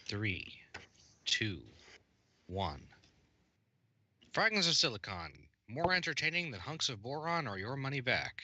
3, 2, 1. Fragments of silicon. More entertaining than hunks of boron or your money back.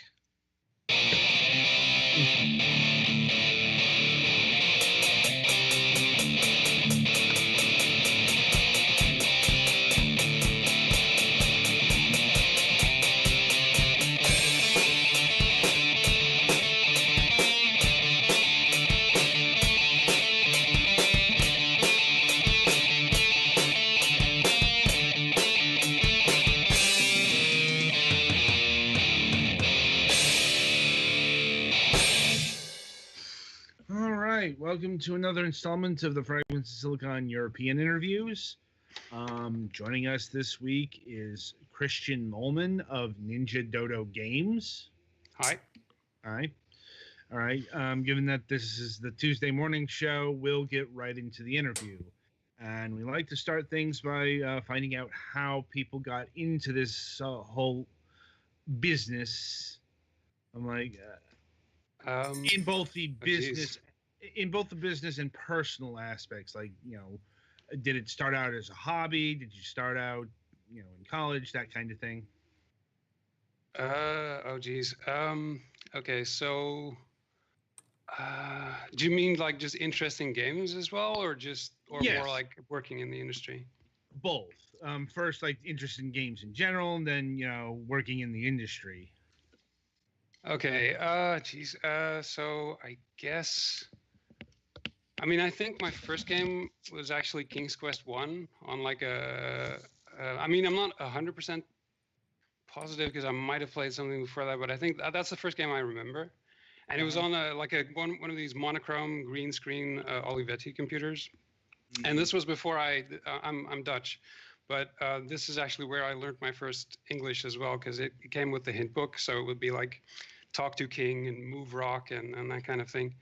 Welcome to another installment of the Fragments of Silicon European interviews. Joining us this week is Christian Molemann of Ninjadodo Games. Hi. Hi. All right. Given that this is the Tuesday morning show, we'll get right into the interview. And we like to start things by finding out how people got into this whole business. I'm like, in both the business. In both the business and personal aspects, like, you know, did it start out as a hobby? Did you start out, you know, in college, that kind of thing? Okay, so do you mean like just interesting games as well, or Yes. More like working in the industry? Both. First, like interest in games in general, and then, you know, working in the industry. Okay, so I guess, I mean, I think my first game was actually King's Quest 1 on like I mean, I'm not 100% positive because I might have played something before that, but I think that's the first game I remember. And it was on one of these monochrome green screen Olivetti computers. Mm-hmm. And this was before I'm Dutch, but this is actually where I learned my first English as well, because it came with the hint book. So it would be like talk to king and move rock and that kind of thing.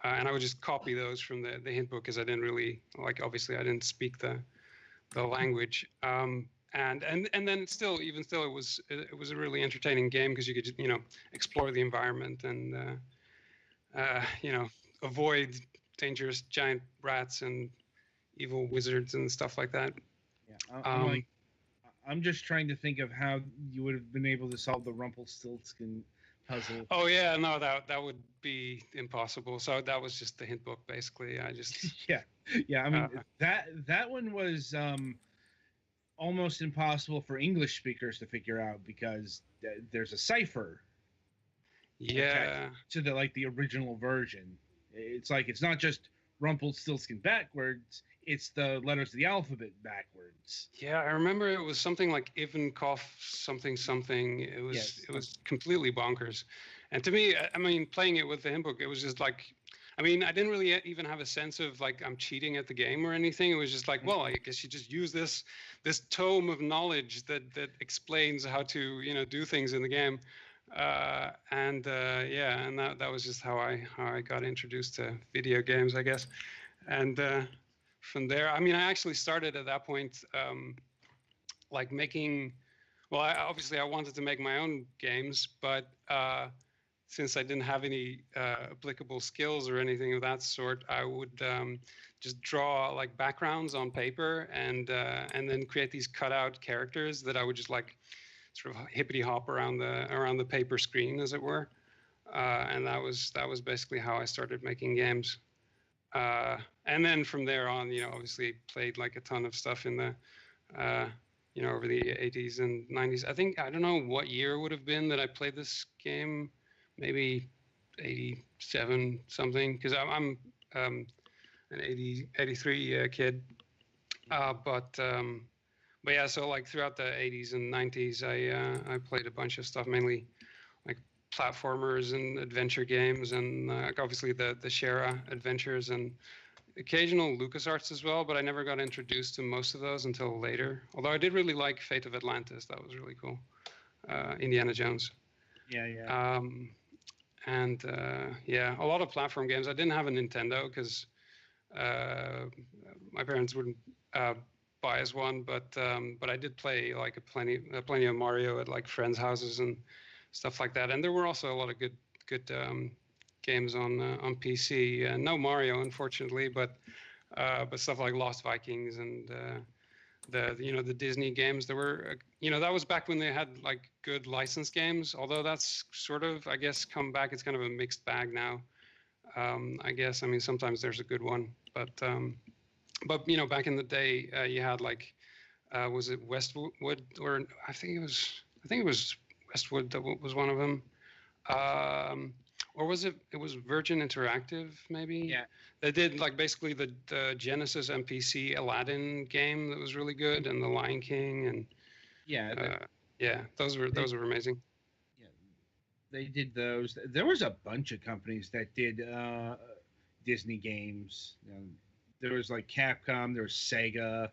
And I would just copy those from the hint book because I didn't really, like, obviously I didn't speak the language. And then still it was a really entertaining game because you could, you know, explore the environment and you know, avoid dangerous giant rats and evil wizards and stuff like that. Yeah, I'm just trying to think of how you would have been able to solve the Rumpelstiltskin puzzle. Oh yeah, no, that would be impossible. So that was just the hint book, basically. I just yeah. I mean, that one was almost impossible for English speakers to figure out because there's a cipher. Yeah. To the original version, it's like it's not just Rumpelstiltskin backwards; it's the letters of the alphabet backwards. Yeah, I remember it was something like Ivankov something. It was completely bonkers. And to me, I mean, playing it with the hint book, it was just like, I mean, I didn't really even have a sense of like I'm cheating at the game or anything. It was just like, well, I guess you just use this tome of knowledge that explains how to, you know, do things in the game. And that was just how I got introduced to video games, I guess. And from there, I mean, I actually started at that point, like making. Well, I wanted to make my own games, but since I didn't have any applicable skills or anything of that sort, I would just draw like backgrounds on paper and then create these cutout characters that I would just like sort of hippity hop around the paper screen, as it were, and that was basically how I started making games. And then from there on, you know, obviously played like a ton of stuff in the, you know, over the 80s and 90s. I don't know what year it would have been that I played this game, maybe 87 something, because I'm an 83 kid. But yeah, so like throughout the 80s and 90s, I played a bunch of stuff, mainly like platformers and adventure games, and obviously the Shara adventures and occasional LucasArts as well. But I never got introduced to most of those until later. Although I did really like Fate of Atlantis, that was really cool. Indiana Jones. Yeah. And a lot of platform games. I didn't have a Nintendo because my parents wouldn't buy us one, but I did play like plenty of Mario at like friends' houses and stuff like that. And there were also a lot of good games on PC. No Mario, unfortunately, but but stuff like Lost Vikings and the Disney games. There were that was back when they had like good licensed games. Although that's sort of, I guess, come back. It's kind of a mixed bag now. I guess. I mean, sometimes there's a good one, but back in the day, you had like was it Westwood, or I think it was Westwood that was one of them. Or was it was Virgin Interactive, maybe? Yeah. They did like basically the Genesis MPC Aladdin game that was really good, and the Lion King, and those were amazing. Yeah, they did those. There was a bunch of companies that did Disney games. There was like Capcom, there was Sega,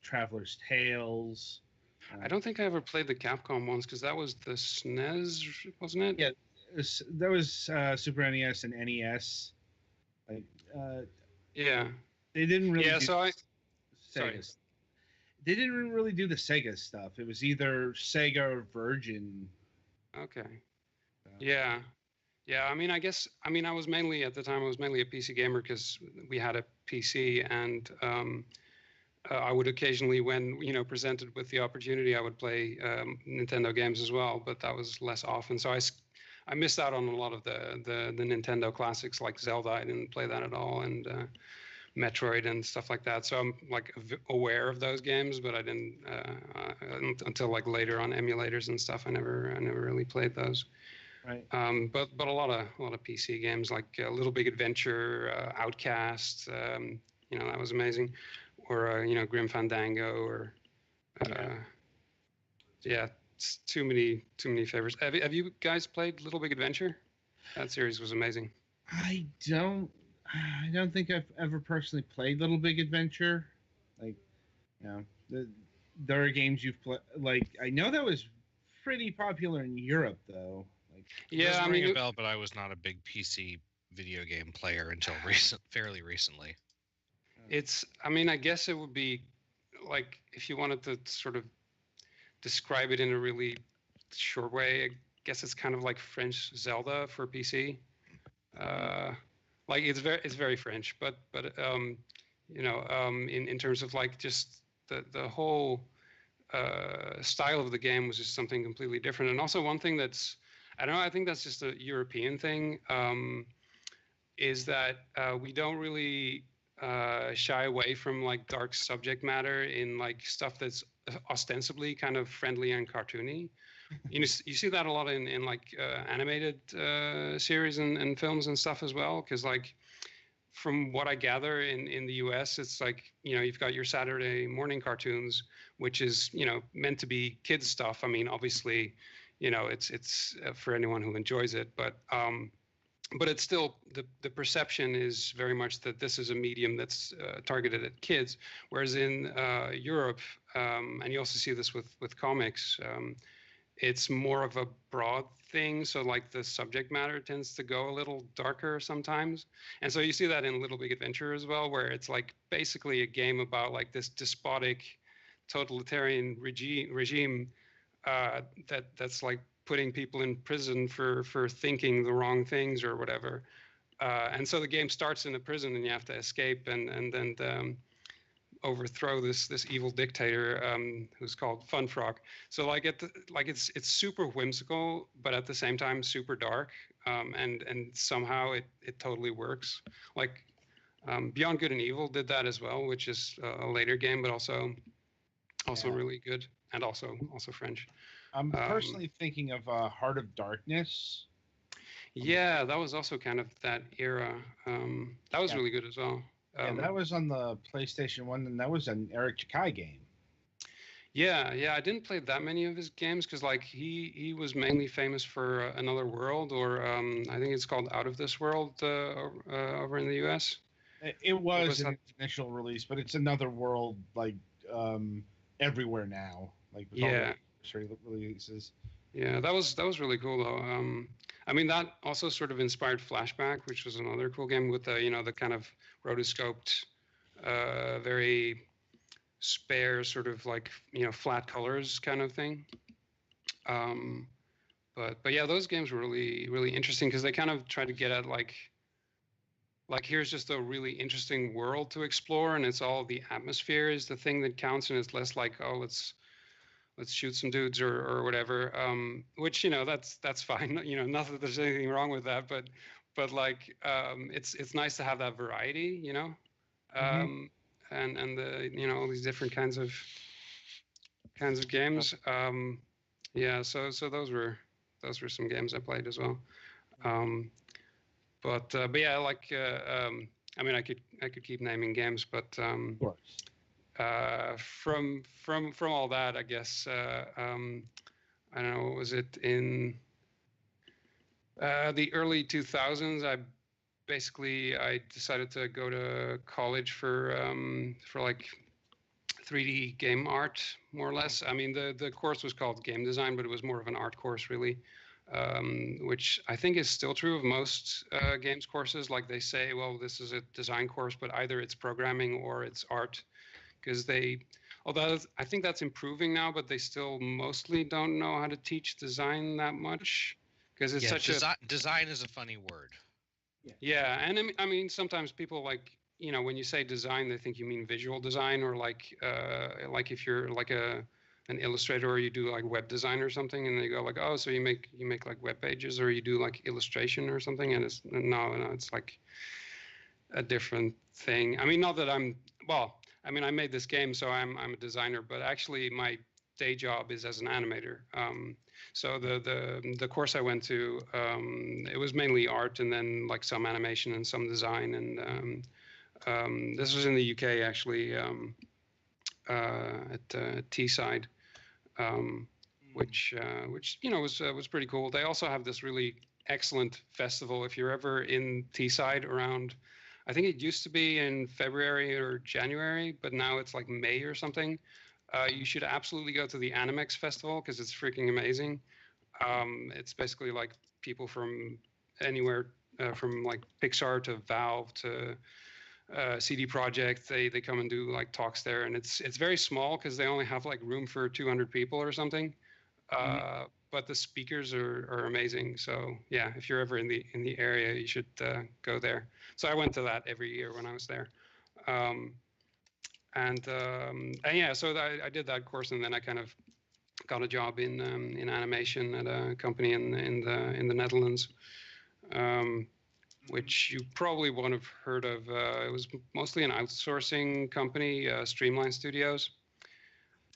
Traveler's Tales. I don't think I ever played the Capcom ones because that was the SNES, wasn't it? Yeah, there was Super NES and NES. Like, they didn't really. Sega. They didn't really do the Sega stuff. It was either Sega or Virgin. Okay. Yeah. I mean, I was mainly at the time. I was mainly a PC gamer because we had a PC, and I would occasionally, when presented with the opportunity, I would play Nintendo games as well. But that was less often. So I missed out on a lot of the Nintendo classics like Zelda. I didn't play that at all, and Metroid and stuff like that. So I'm like aware of those games, but I didn't until like later on emulators and stuff. I never really played those. Right. But a lot of PC games like Little Big Adventure, Outcast. That was amazing. Or Grim Fandango, or it's too many favorites. Have you guys played Little Big Adventure? That series was amazing. I don't think I've ever personally played Little Big Adventure. Like, there are games you've played. Like, I know that was pretty popular in Europe, though. Like, I mean, ring a bell, but I was not a big PC video game player until fairly recently. I guess it would be like, if you wanted to sort of describe it in a really short way, I guess it's kind of like French Zelda for PC. Like it's very French, but in terms of like just the whole style of the game was just something completely different. And also one thing that's, I don't know, I think that's just a European thing, is that we don't really shy away from like dark subject matter in like stuff that's ostensibly kind of friendly and cartoony. You see that a lot in like animated series and films and stuff as well, because like from what I gather in the US, it's like you've got your Saturday morning cartoons, which is meant to be kids stuff. I mean, obviously it's for anyone who enjoys it, but it's still, the perception is very much that this is a medium that's targeted at kids, whereas in Europe, and you also see this with comics, it's more of a broad thing. So like the subject matter tends to go a little darker sometimes. And so you see that in Little Big Adventure as well, where it's like basically a game about like this despotic totalitarian regime that's like putting people in prison for thinking the wrong things or whatever. And so the game starts in a prison and you have to escape and then overthrow this evil dictator who's called Fun Frog. So like it's super whimsical, but at the same time super dark, and somehow it totally works. Like Beyond Good and Evil did that as well, which is a later game, but also really good, and also French. I'm personally thinking of Heart of Darkness. Yeah, that was also kind of that era. That was really good as well. That was on the PlayStation 1, and that was an Eric Chakai game. Yeah, I didn't play that many of his games because like he was mainly famous for Another World, or I think it's called Out of This World over in the US. It was an initial release, but it's Another World like everywhere now. Like with all the releases. Yeah, that was really cool though. I mean, that also sort of inspired Flashback, which was another cool game with the the kind of rotoscoped, very spare sort of like flat colors kind of thing. But yeah, those games were really interesting because they kind of tried to get at like like here's just a really interesting world to explore, and it's all the atmosphere is the thing that counts, and it's less like, oh, let's shoot some dudes or whatever. Which that's fine. Not that there's anything wrong with that, but like it's nice to have that variety. And the all these different kinds of games. Yeah, so those were some games I played as well. But yeah, like I mean, I could keep naming games, but Of course. from all that, I guess I don't know, what was it in the early 2000s? I decided to go to college for like 3D game art, more or less. I mean, the course was called game design, but it was more of an art course, really, which I think is still true of most games courses. Like they say, well, this is a design course, but either it's programming or it's art, because although I think that's improving now, but they still mostly don't know how to teach design that much, because it's such design is a funny word. Yeah, and I mean sometimes people like, when you say design, they think you mean visual design, or like if you're like an illustrator, or you do like web design or something, and they go like, oh, so you make like web pages, or you do like illustration or something, and it's no, it's like a different thing. I mean, not that I mean, I made this game, so I'm a designer, but actually my day job is as an animator. So the course I went to, it was mainly art, and then like some animation and some design. And this was in the UK, actually, at Teesside, which was pretty cool. They also have this really excellent festival. If you're ever in Teesside around, I think it used to be in February or January, but now it's like May or something. You should absolutely go to the Animex Festival, because it's freaking amazing. It's basically like people from anywhere, from like Pixar to Valve to CD Projekt. They come and do like talks there, and it's very small because they only have like room for 200 people or something. But the speakers are amazing. So yeah, if you're ever in the area, you should go there. So I went to that every year when I was there. And yeah, so I did that course, and then I kind of got a job in animation at a company in the Netherlands, which you probably won't have heard of. It was mostly an outsourcing company, Streamline Studios,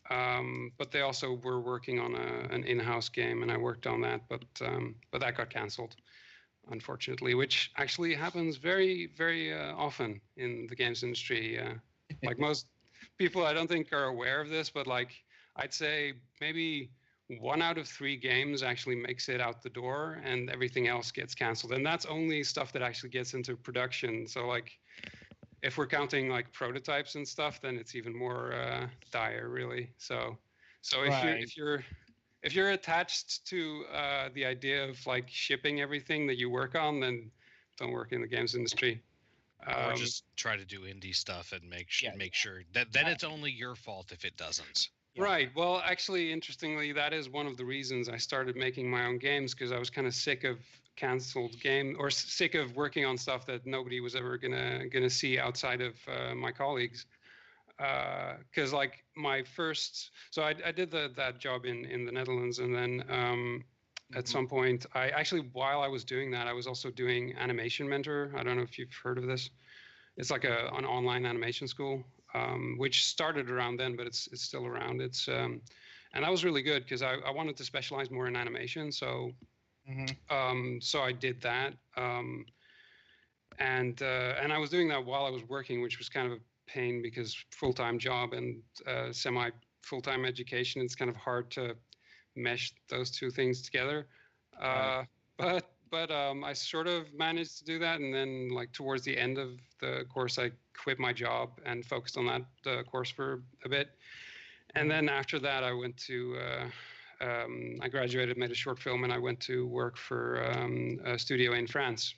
but they also were working on an in-house game, and I worked on that, but that got canceled, unfortunately, which actually happens very, very often in the games industry. Like most people, I don't think are aware of this, but like I'd say maybe 1 out of 3 games actually makes it out the door, and everything else gets canceled. And that's only stuff that actually gets into production. So like if we're counting like prototypes and stuff, then it's even more dire, really. So Right. if you're attached to the idea of like shipping everything that you work on, then don't work in the games industry. Or just try to do indie stuff and make sure that then it's only your fault if it doesn't. Right. Well, actually, interestingly, that is one of the reasons I started making my own games, because I was kind of sick of canceled game, or sick of working on stuff that nobody was ever gonna see outside of my colleagues. Because like my first, so I did that job in the Netherlands, and then at some point, while I was doing that, I was also doing Animation Mentor. I don't know if you've heard of this. It's like an online animation school, which started around then, but it's still around. And that was really good, because I wanted to specialize more in animation. So so I did that, and I was doing that while I was working, which was kind of a pain, because full-time job and semi full-time education, it's kind of hard to mesh those two things together. Right. But I sort of managed to do that, and then like towards the end of the course, I quit my job and focused on that course for a bit. And then after that, I went to I graduated, made a short film, and I went to work for a studio in France,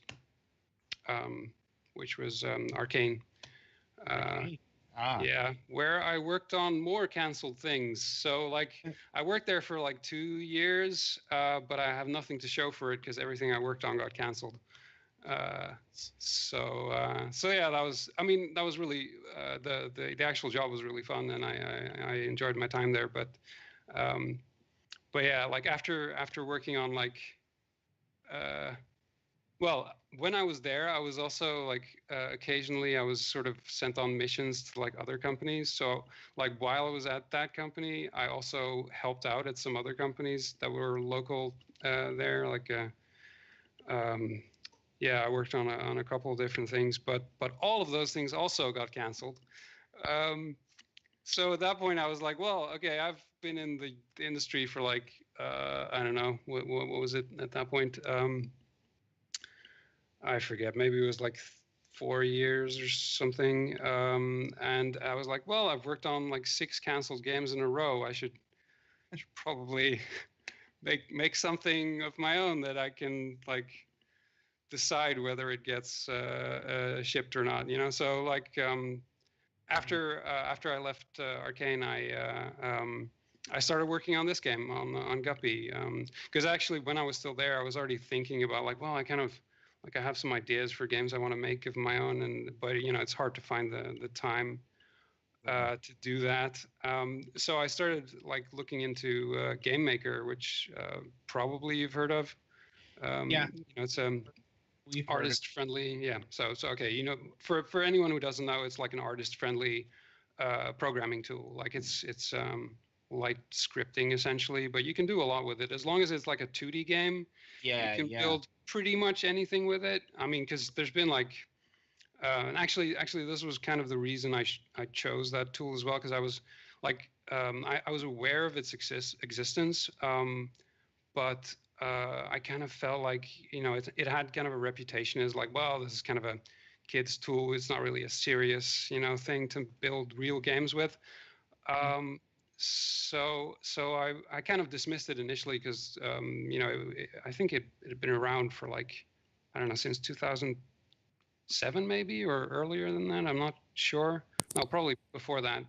which was Arcane. Yeah, where I worked on more canceled things. So like I worked there for like 2 years, but I have nothing to show for it, because everything I worked on got canceled. So yeah, that was. I mean, that was really the actual job was really fun, and I enjoyed my time there. Um, but yeah, like after working on like, well, when I was there, I was also like occasionally I was sort of sent on missions to like other companies. So like while I was at that company, I also helped out at some other companies that were local there. Like yeah, I worked on a couple of different things, but all of those things also got canceled. Um, so at that point, I was like, well, okay, I've been in the industry for like I don't know what was it at that point. I forget. Maybe it was like 4 years or something. And I was like, well, I've worked on like 6 canceled games in a row. I should probably make something of my own that I can like decide whether it gets shipped or not. You know, so like after I left Arcane, I started working on this game on Guppy because actually when I was still there, I was already thinking about like, well, I kind of like I have some ideas for games I want to make of my own, but you know it's hard to find the time to do that. So I started like looking into Game Maker, which probably you've heard of. Yeah. You know, it's artist friendly. Yeah. So okay. You know, for anyone who doesn't know, it's like an artist friendly programming tool. Like it's light scripting essentially, but you can do a lot with it as long as it's like a 2D game. Yeah, you can build pretty much anything with it. I mean, because there's been like, and actually, this was kind of the reason I chose that tool as well, because I was like, I was aware of its existence, but I kind of felt like, you know, it had kind of a reputation as like, well, this is kind of a kid's tool. It's not really a serious, you know, thing to build real games with. So I kind of dismissed it initially because you know I think it had been around for like I don't know since 2007 maybe or earlier than that. I'm not sure. No, probably before that.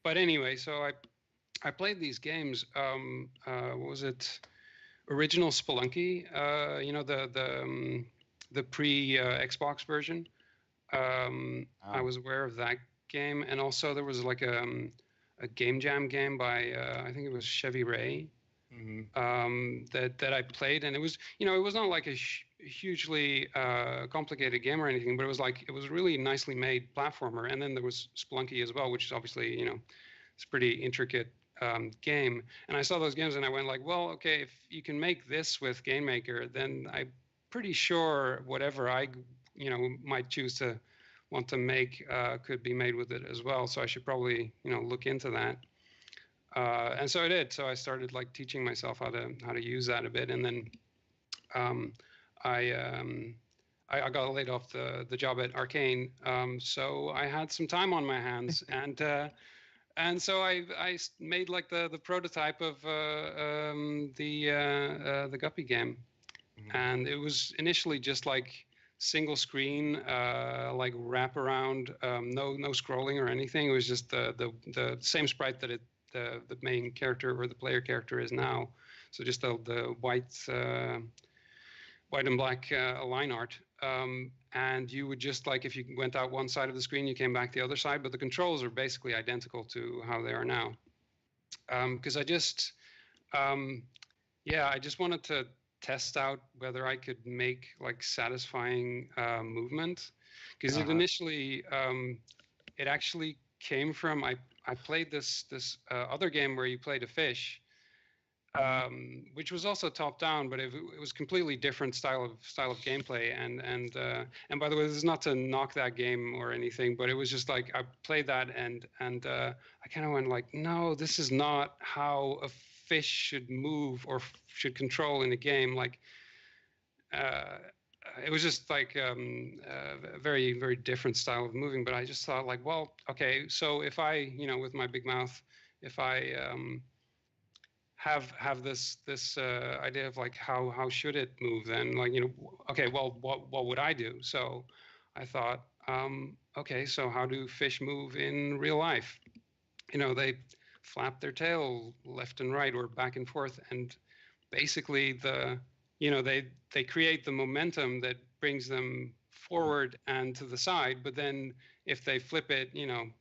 But anyway, so I played these games. What was it? Original Spelunky. You know the pre Xbox version. I was aware of that game, and also there was like a game jam game by I think it was Chevy Ray that I played, and it was it was not like a hugely complicated game or anything, but it was like it was a really nicely made platformer. And then there was Spelunky as well, which is obviously it's a pretty intricate game. And I saw those games and I went like, well, okay, if you can make this with Game Maker, then I'm pretty sure whatever I might choose to want to make could be made with it as well. So I should probably look into that. And so I did. So I started like teaching myself how to use that a bit, and then I got laid off the job at Arcane. So I had some time on my hands, and so I made like the prototype of the Guppy game, and it was initially just like single screen, like wrap around, no scrolling or anything. It was just the same sprite that the main character or the player character is now. So just the white and black line art. And you would just like, if you went out one side of the screen, you came back the other side, but the controls are basically identical to how they are now. Because I just wanted to test out whether I could make like satisfying movement. Because it initially, it actually came from, I played this other game where you played a fish, which was also top down, but it was completely different style of gameplay. And by the way, this is not to knock that game or anything, but it was just like I played that and I kind of went like, no, this is not how a fish should move or should control in a game. Like it was just like a very, very different style of moving. But I just thought like, well, okay, so if I, with my big mouth, if I have this idea of like how should it move, then like okay, well what would I do? So I thought, okay, so how do fish move in real life? They flap their tail left and right or back and forth, and basically the they create the momentum that brings them forward and to the side, but then if they flip it,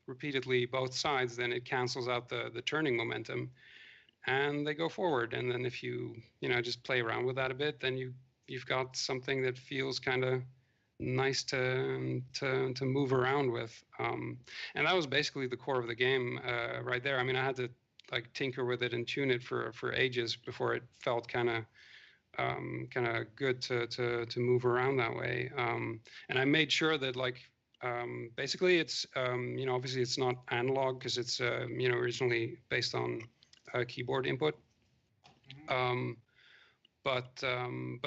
repeatedly both sides, then it cancels out the turning momentum, and they go forward. And then if you just play around with that a bit, then you've got something that feels kind of nice to move around with. And that was basically the core of the game right there. I mean, I had to like tinker with it and tune it for ages before it felt kind of good to move around that way. And I made sure that like basically it's obviously it's not analog because it's originally based on keyboard input. But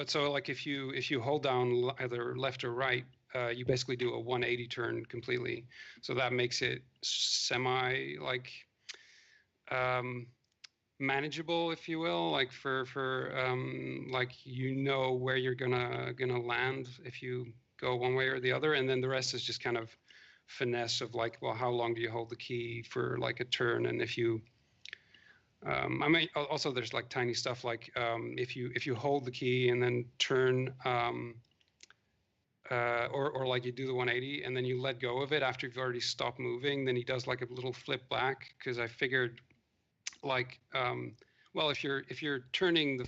so like if you hold down either left or right, you basically do a 180 turn completely. So that makes it semi like manageable, if you will, like for like where you're gonna land if you go one way or the other, and then the rest is just kind of finesse of like, well, how long do you hold the key for like a turn, and if you I mean, also there's like tiny stuff like if you hold the key and then turn or like you do the 180 and then you let go of it after you've already stopped moving, then he does like a little flip back, because I figured like well, if you're turning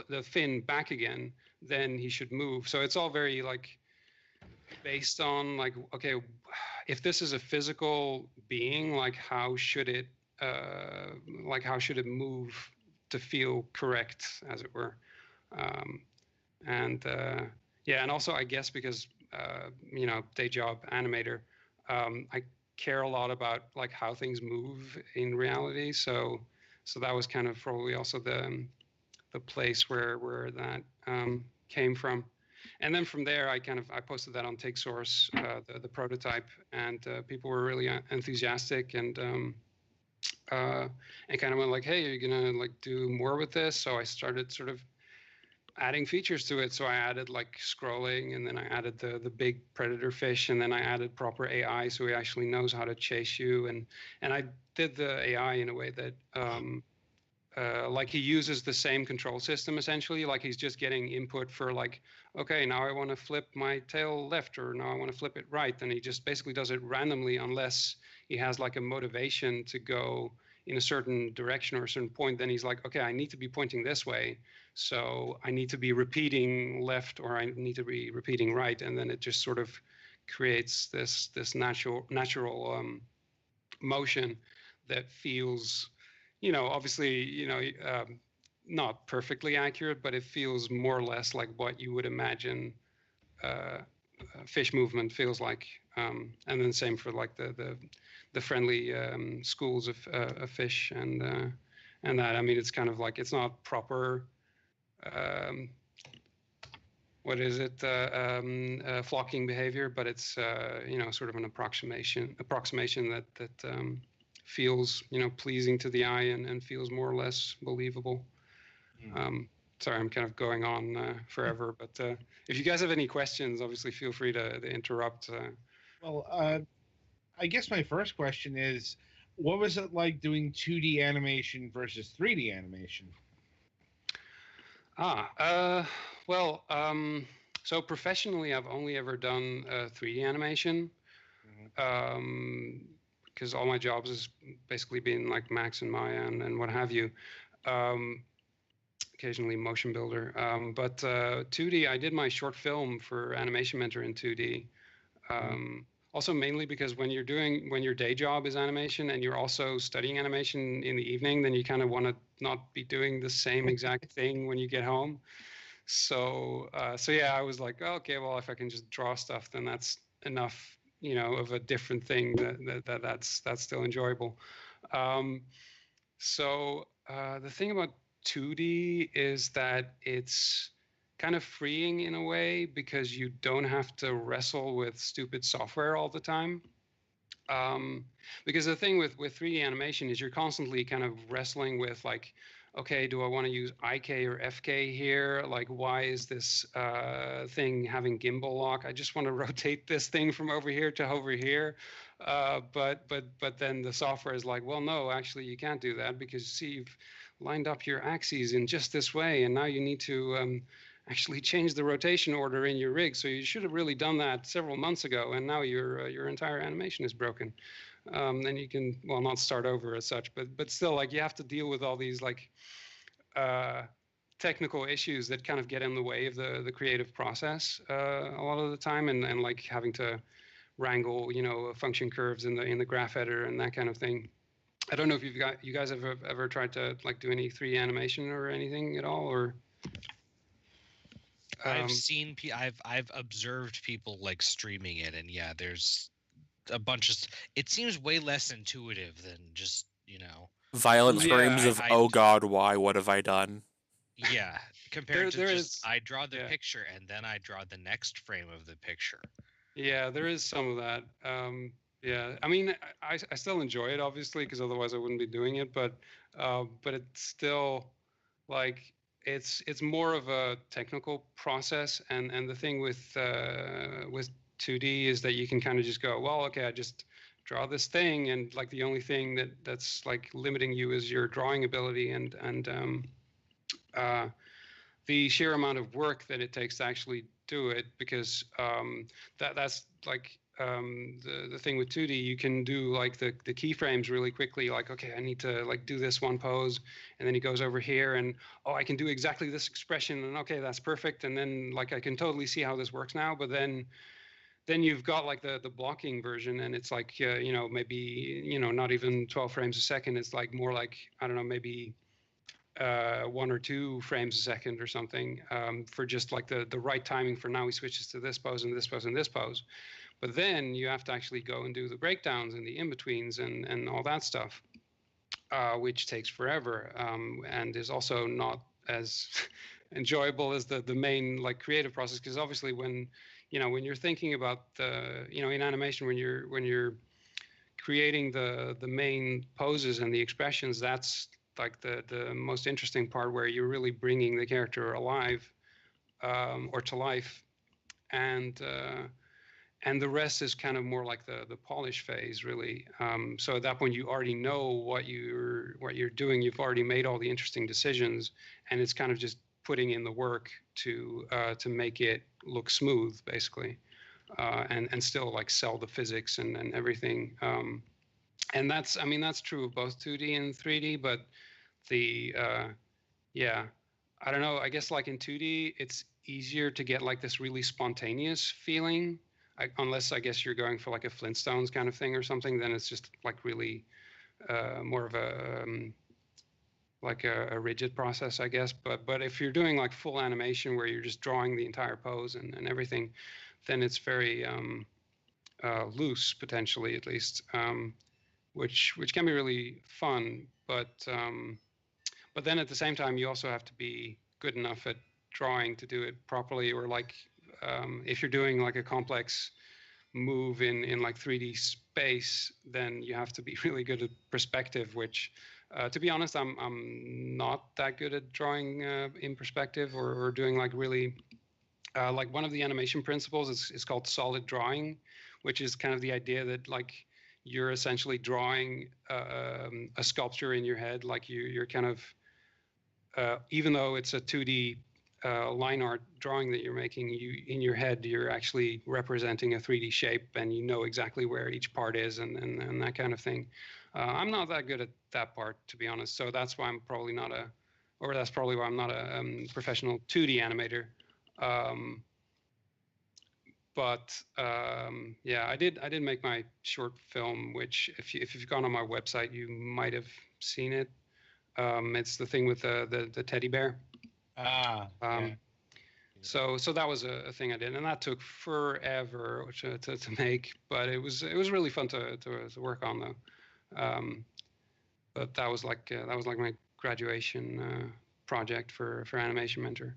the fin back again, then he should move. So it's all very like based on like, okay, if this is a physical being, like how should it move to feel correct, as it were. Yeah, and also I guess because day job animator, I care a lot about like how things move in reality. So that was kind of probably also the place where that came from. And then from there, I posted that on TakeSource, the prototype, and people were really enthusiastic and kind of went like, hey, are you gonna like do more with this? So I started sort of adding features to it. So I added like scrolling, and then I added the big predator fish, and then I added proper AI, so he actually knows how to chase you. And I did the AI in a way that like he uses the same control system essentially, like he's just getting input for like, okay, now I want to flip my tail left, or now I want to flip it right, and he just basically does it randomly unless he has like a motivation to go in a certain direction or a certain point. Then he's like, okay, I need to be pointing this way, so I need to be repeating left, or I need to be repeating right, and then it just sort of creates this natural motion that feels, obviously, not perfectly accurate, but it feels more or less like what you would imagine fish movement feels like. And then same for like the friendly schools of fish and that. I mean, it's kind of like, it's not proper. What is it? Flocking behavior, but it's sort of an approximation that feels pleasing to the eye and feels more or less believable. Sorry, I'm kind of going on forever, but if you guys have any questions, obviously feel free to interrupt. Well, I guess my first question is, what was it like doing 2D animation versus 3D animation? Well, so professionally, I've only ever done 3D animation, because all my jobs has basically been like Max and Maya and what have you. Occasionally Motion Builder, but 2D, I did my short film for Animation Mentor in 2D. Also mainly because when your day job is animation and you're also studying animation in the evening, then you kind of want to not be doing the same exact thing when you get home. So yeah, I was like, oh, okay, well, if I can just draw stuff, then that's enough, of a different thing that's still enjoyable. So the thing about 2D is that it's kind of freeing in a way, because you don't have to wrestle with stupid software all the time. Because the thing with 3D animation is you're constantly kind of wrestling with like, okay, do I want to use IK or FK here? Like, why is this thing having gimbal lock? I just want to rotate this thing from over here to over here. But then the software is like, well, no, actually you can't do that, because see, you've lined up your axes in just this way, and now you need to actually change the rotation order in your rig. So you should have really done that several months ago, and now your entire animation is broken. Then you can, well, not start over as such, but still, like, you have to deal with all these like technical issues that kind of get in the way of the creative process a lot of the time, and like having to wrangle, you know, function curves in the graph editor and that kind of thing. I don't know if you guys have ever tried to like do any 3D animation or anything at all, or I've seen I've observed people like streaming it, and yeah, there's a bunch of, it seems way less intuitive than just, you know, violent Yeah, screams of "Oh God, why? What have I done?" Yeah, compared to there just is, I draw the yeah. picture and then I draw the next frame of the picture. Yeah, there is some of that. Yeah, I mean, I still enjoy it, obviously, because otherwise I wouldn't be doing it. But it's still like it's more of a technical process. And the thing with 2D is that you can kind of just go, well, okay, I just draw this thing, and like the only thing that's like limiting you is your drawing ability and the sheer amount of work that it takes to actually do it, because that's like the thing with 2D. You can do like the keyframes really quickly, like, okay, I need to like do this one pose, and then he goes over here, and oh, I can do exactly this expression, and okay, that's perfect, and then like I can totally see how this works now. But then you've got like the blocking version, and it's like you know, maybe, you know, not even 12 frames a second. It's like more like, I don't know, maybe 1 or 2 frames a second or something, for just like the right timing for now he switches to this pose and this pose and this pose. But then you have to actually go and do the breakdowns and the in-betweens and all that stuff, which takes forever, and is also not as enjoyable as the main like creative process. Because obviously when, you know, when you're thinking about the, you know, in animation, when you're creating the main poses and the expressions, that's like the most interesting part, where you're really bringing the character alive, or to life, and the rest is kind of more like the polish phase, really. So at that point, you already know what you're doing. You've already made all the interesting decisions, and it's kind of just putting in the work to make it look smooth, basically, and still like sell the physics and everything. And that's, I mean, that's true of both 2D and 3D, but the yeah, I don't know, I guess like in 2D it's easier to get like this really spontaneous feeling, unless I guess you're going for like a Flintstones kind of thing or something. Then it's just like really more of a like a rigid process, I guess. But if you're doing like full animation where you're just drawing the entire pose and everything, then it's very loose, potentially, at least, which can be really fun. But then at the same time, you also have to be good enough at drawing to do it properly, or like if you're doing like a complex move in like 3D space, then you have to be really good at perspective, which to be honest, I'm not that good at drawing in perspective, or doing like really like one of the animation principles is called solid drawing, which is kind of the idea that like you're essentially drawing a sculpture in your head. Like you're kind of even though it's a 2D line art drawing that you're making, you in your head you're actually representing a 3D shape, and you know exactly where each part is, and that kind of thing. I'm not that good at that part, to be honest. So that's why I'm probably not a, or that's probably why I'm not a professional 2D animator. Yeah, I did make my short film, which if you've gone on my website, you might have seen it. It's the thing with the teddy bear. Yeah. So that was a thing I did, and that took forever to make, but it was really fun to work on, though. But that was like my graduation project for Animation Mentor.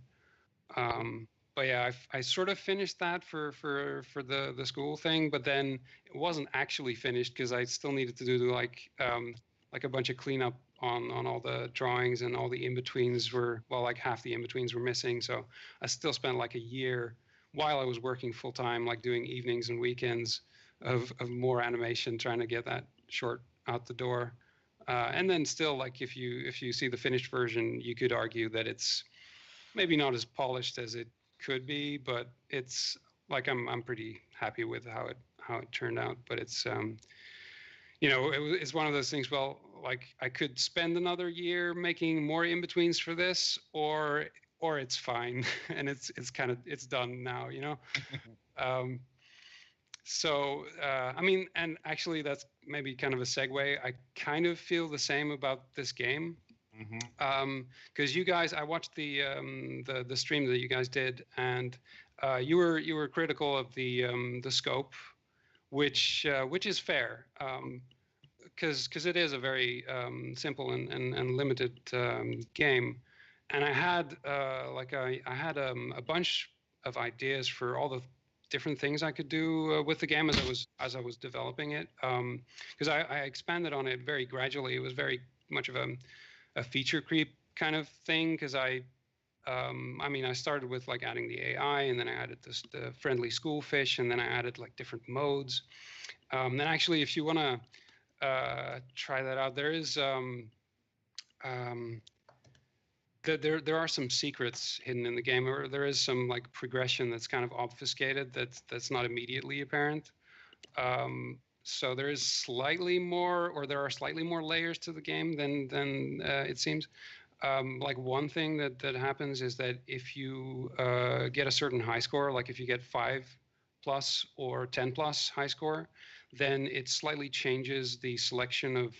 But yeah, I sort of finished that for the school thing, but then it wasn't actually finished because I still needed to do like a bunch of cleanup on all the drawings, and all the in-betweens were, well, like half the in-betweens were missing. So I still spent like a year while I was working full time, like doing evenings and weekends of more animation, trying to get that short out the door. And then still, like if you see the finished version, you could argue that it's maybe not as polished as it could be, but it's like I'm pretty happy with how it turned out. But it's it's one of those things. Well, like I could spend another year making more in betweens for this, or it's fine and it's done now. Um, so I mean, and actually that's maybe kind of a segue. I kind of feel the same about this game. Because you guys, I watched the stream that you guys did, and you were critical of the scope, which is fair, because it is a very simple and limited game, and I had I had a bunch of ideas for all the different things I could do with the game as I was developing it, because I expanded on it very gradually. It was very much of a feature creep kind of thing, because I mean, I started with like adding the AI, and then I added the friendly school fish, and then I added like different modes. Then actually, if you want to try that out, there is there are some secrets hidden in the game, or there is some like progression that's kind of obfuscated that's not immediately apparent. So there is slightly more, or there are slightly more layers to the game than it seems. Like one thing that happens is that if you get a certain high score, like if you get 5+ or 10+ high score, then it slightly changes the selection of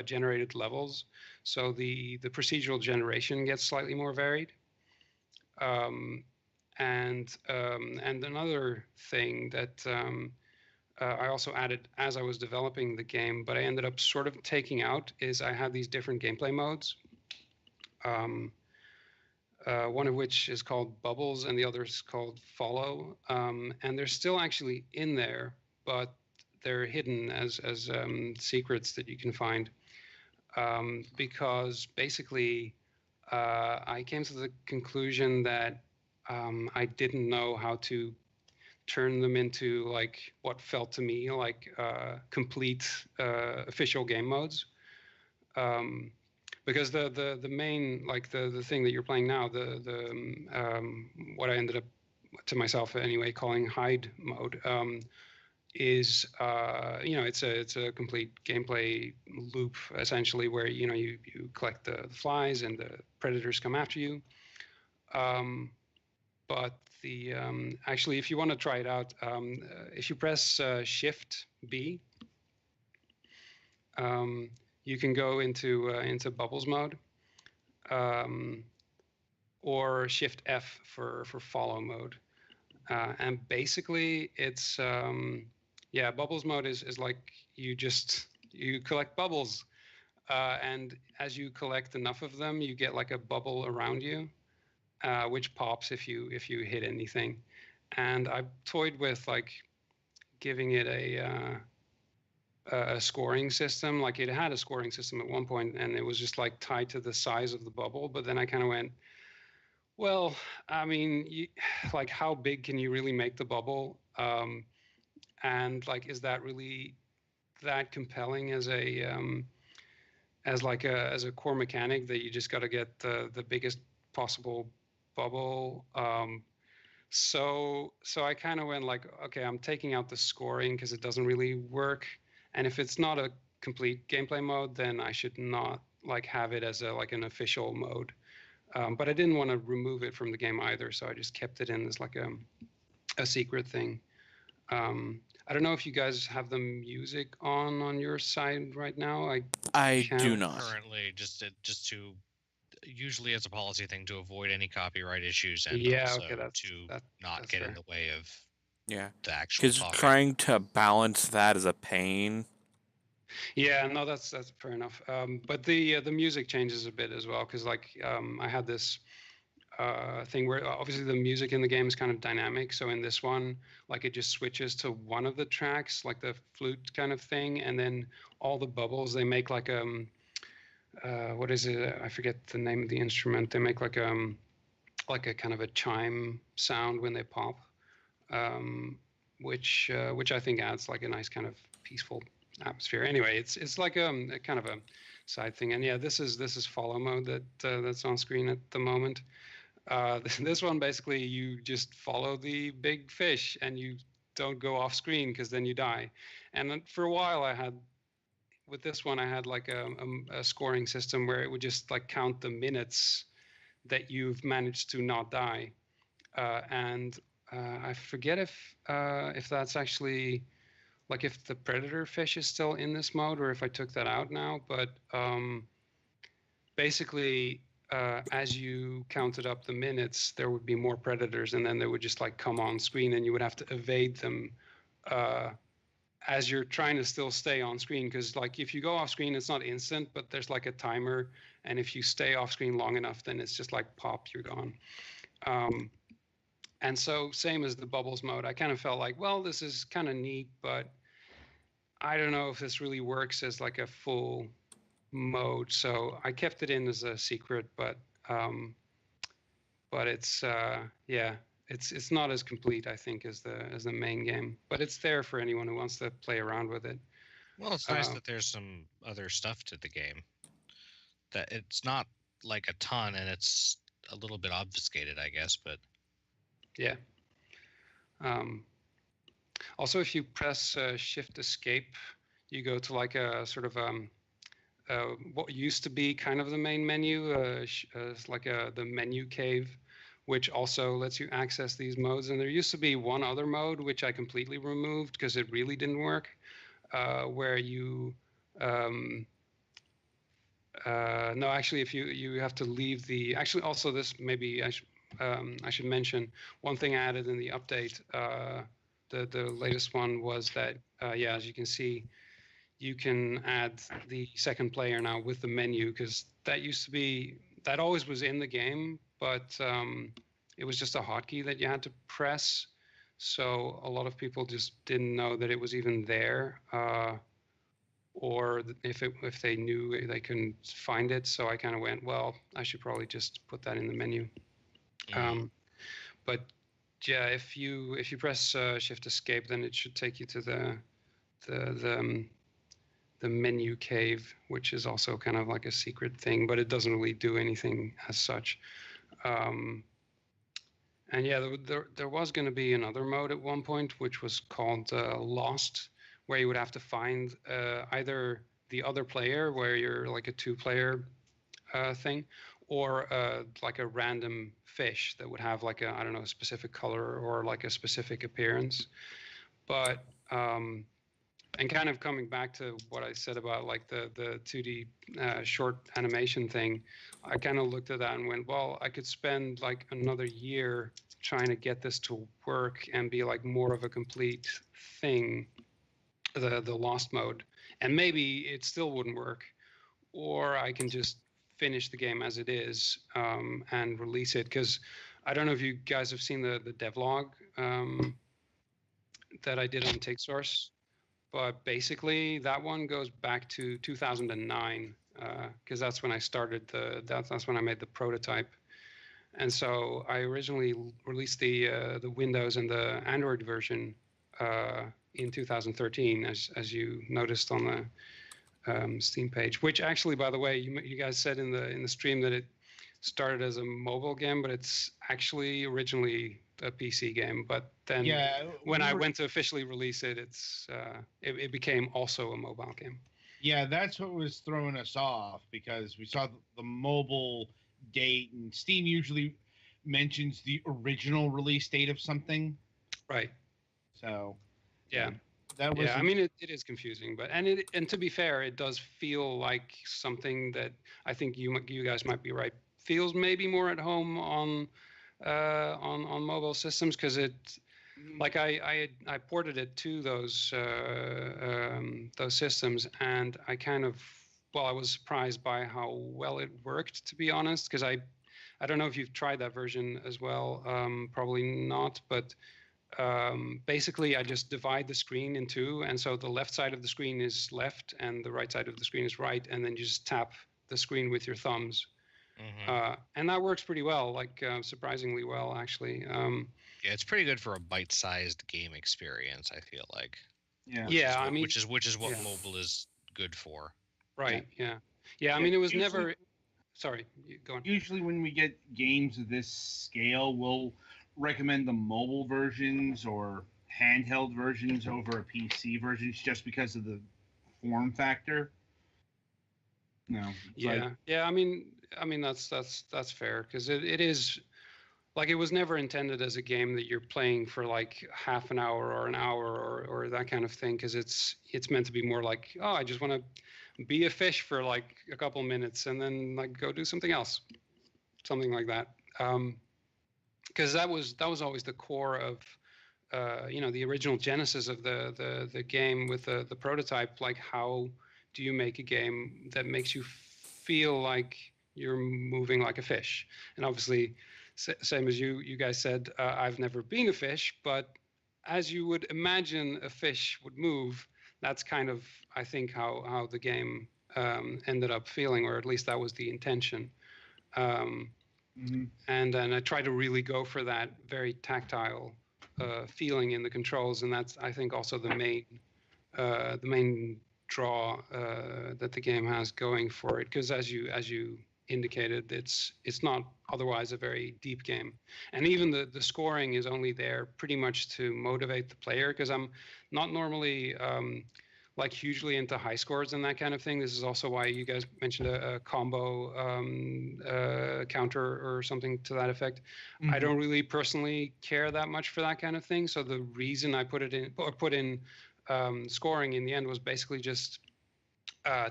generated levels. So the procedural generation gets slightly more varied. And another thing that I also added as I was developing the game, but I ended up sort of taking out, is I had these different gameplay modes. One of which is called Bubbles, and the other is called Follow. And they're still actually in there, but they're hidden as secrets that you can find. Because basically, I came to the conclusion that I didn't know how to turn them into like what felt to me like complete official game modes. Because the main, like the thing that you're playing now, what I ended up to myself anyway calling hide mode, is it's a complete gameplay loop essentially, where you collect the flies and the predators come after you. But the actually, if you want to try it out, if you press Shift B, you can go into Bubbles mode, or Shift F for Follow mode, and basically it's Bubbles mode is like you collect bubbles, and as you collect enough of them, you get like a bubble around you, which pops if you hit anything. And I've toyed with like giving it a scoring system. Like it had a scoring system at one point, and it was just like tied to the size of the bubble. But then I kind of went, well, I mean, like how big can you really make the bubble? And like, is that really that compelling as a core mechanic, that you just got to get the biggest possible bubble? So I kind of went like, okay, I'm taking out the scoring because it doesn't really work. And if it's not a complete gameplay mode, then I should not like have it as an official mode. But I didn't want to remove it from the game either, so I just kept it in as like a secret thing. I don't know if you guys have the music on your side right now. I do not. Currently, just to usually it's a policy thing to avoid any copyright issues, and that's not get fair. in the way of the actual topic. Because trying to balance that is a pain. Yeah, no, that's fair enough. But the music changes a bit as well, because like I had this thing where obviously the music in the game is kind of dynamic. So in this one, like it just switches to one of the tracks, like the flute kind of thing, and then all the bubbles, they make like what is it? I forget the name of the instrument. They make like a kind of a chime sound when they pop, which I think adds like a nice kind of peaceful atmosphere. Anyway, it's like a kind of a side thing. And yeah, this is follow mode that's on screen at the moment. This one, basically, you just follow the big fish and you don't go off screen because then you die. And for a while, with this one, I had like a scoring system where it would just like count the minutes that you've managed to not die. And I forget if that's actually like if the predator fish is still in this mode or if I took that out now. But basically, as you counted up the minutes, there would be more predators, and then they would just like come on screen, and you would have to evade them as you're trying to still stay on screen. Because like if you go off screen, it's not instant, but there's like a timer, and if you stay off screen long enough, then it's just like pop, you're gone. And so same as the bubbles mode, I kind of felt like, well, this is kind of neat, but I don't know if this really works as like a full mode. So I kept it in as a secret, but it's it's not as complete, I think, as the main game. But it's there for anyone who wants to play around with it. Well, it's nice that there's some other stuff to the game. That it's not like a ton, and it's a little bit obfuscated, I guess, but yeah. Also, if you press Shift Escape, you go to like a sort of what used to be kind of the main menu, like the menu cave, which also lets you access these modes. And there used to be one other mode which I completely removed because it really didn't work, where you no, actually, if you have to leave the also this maybe I should mention one thing I added in the update. The latest one was that as you can see, you can add the second player now with the menu, because that always was in the game, but it was just a hotkey that you had to press. So a lot of people just didn't know that it was even there, or if they knew, they couldn't find it. So I kind of went, well, I should probably just put that in the menu. But yeah, if you press Shift Escape, then it should take you to the menu cave, which is also kind of like a secret thing, but it doesn't really do anything as such. And yeah, there was going to be another mode at one point, which was called Lost, where you would have to find either the other player, where you're like a 2-player thing, or like a random fish that would have like a specific color or like a specific appearance. But and kind of coming back to what I said about like the 2D short animation thing, I kind of looked at that and went, well, I could spend like another year trying to get this to work and be like more of a complete thing, the Lost mode, and maybe it still wouldn't work, or I can just finish the game as it is and release it. Because I don't know if you guys have seen the devlog that I did on TakeSource. But basically, that one goes back to 2009, because that's when I started that's when I made the prototype. And so I originally released the Windows and the Android version in 2013, as you noticed on the Steam page. Which actually, by the way, you guys said in the stream that it started as a mobile game, but it's actually originally a PC game. But then when I went to officially release it, it became also a mobile game. Yeah, that's what was throwing us off, because we saw the mobile date, and Steam usually mentions the original release date of something. Right. So yeah. That was I mean, it is confusing, but and to be fair, it does feel like something that I think you guys might be right, feels maybe more at home on mobile systems, because like I ported it to those systems, and I I was surprised by how well it worked, to be honest, because I don't know if you've tried that version as well, probably not, but basically I just divide the screen in two, and so the left side of the screen is left and the right side of the screen is right, and then you just tap the screen with your thumbs. And that works pretty well, like surprisingly well, actually. Yeah, it's pretty good for a bite-sized game experience, I feel like. Yeah. I mean, which is what mobile is good for. Right. Yeah. I mean, it was never. Sorry, go on. Usually when we get games of this scale, we'll recommend the mobile versions or handheld versions over a PC versions just because of the form factor. No. Yeah. Yeah. I mean, that's fair because it is like it was never intended as a game that you're playing for like half an hour or an hour or that kind of thing because it's meant to be more like, oh, I just want to be a fish for like a couple minutes and then like go do something else, something like that. Because that was always the core of the original genesis of the game with the prototype. Like, how do you make a game that makes you feel like you're moving like a fish? And obviously, same as you guys said, I've never been a fish, but as you would imagine a fish would move, that's kind of, I think, how the game ended up feeling, or at least that was the intention. And then I try to really go for that very tactile feeling in the controls, and that's, I think, also the main draw that the game has going for it. Because as you indicated, it's not otherwise a very deep game, and even the scoring is only there pretty much to motivate the player. Because I'm not normally like hugely into high scores and that kind of thing. This is also why you guys mentioned a combo counter or something to that effect. I don't really personally care that much for that kind of thing. So the reason I put in scoring in the end was basically just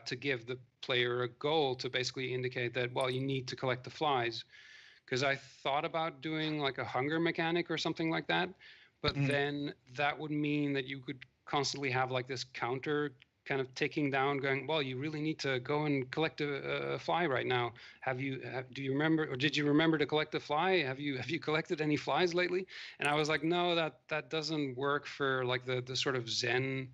to give the player a goal to basically indicate that, well, you need to collect the flies. Because I thought about doing like a hunger mechanic or something like that, but then that would mean that you could constantly have like this counter kind of ticking down going, well, you really need to go and collect a fly right now. Do you remember, or did you remember to collect the fly? Have you collected any flies lately? And I was like, no, that doesn't work for like the sort of Zen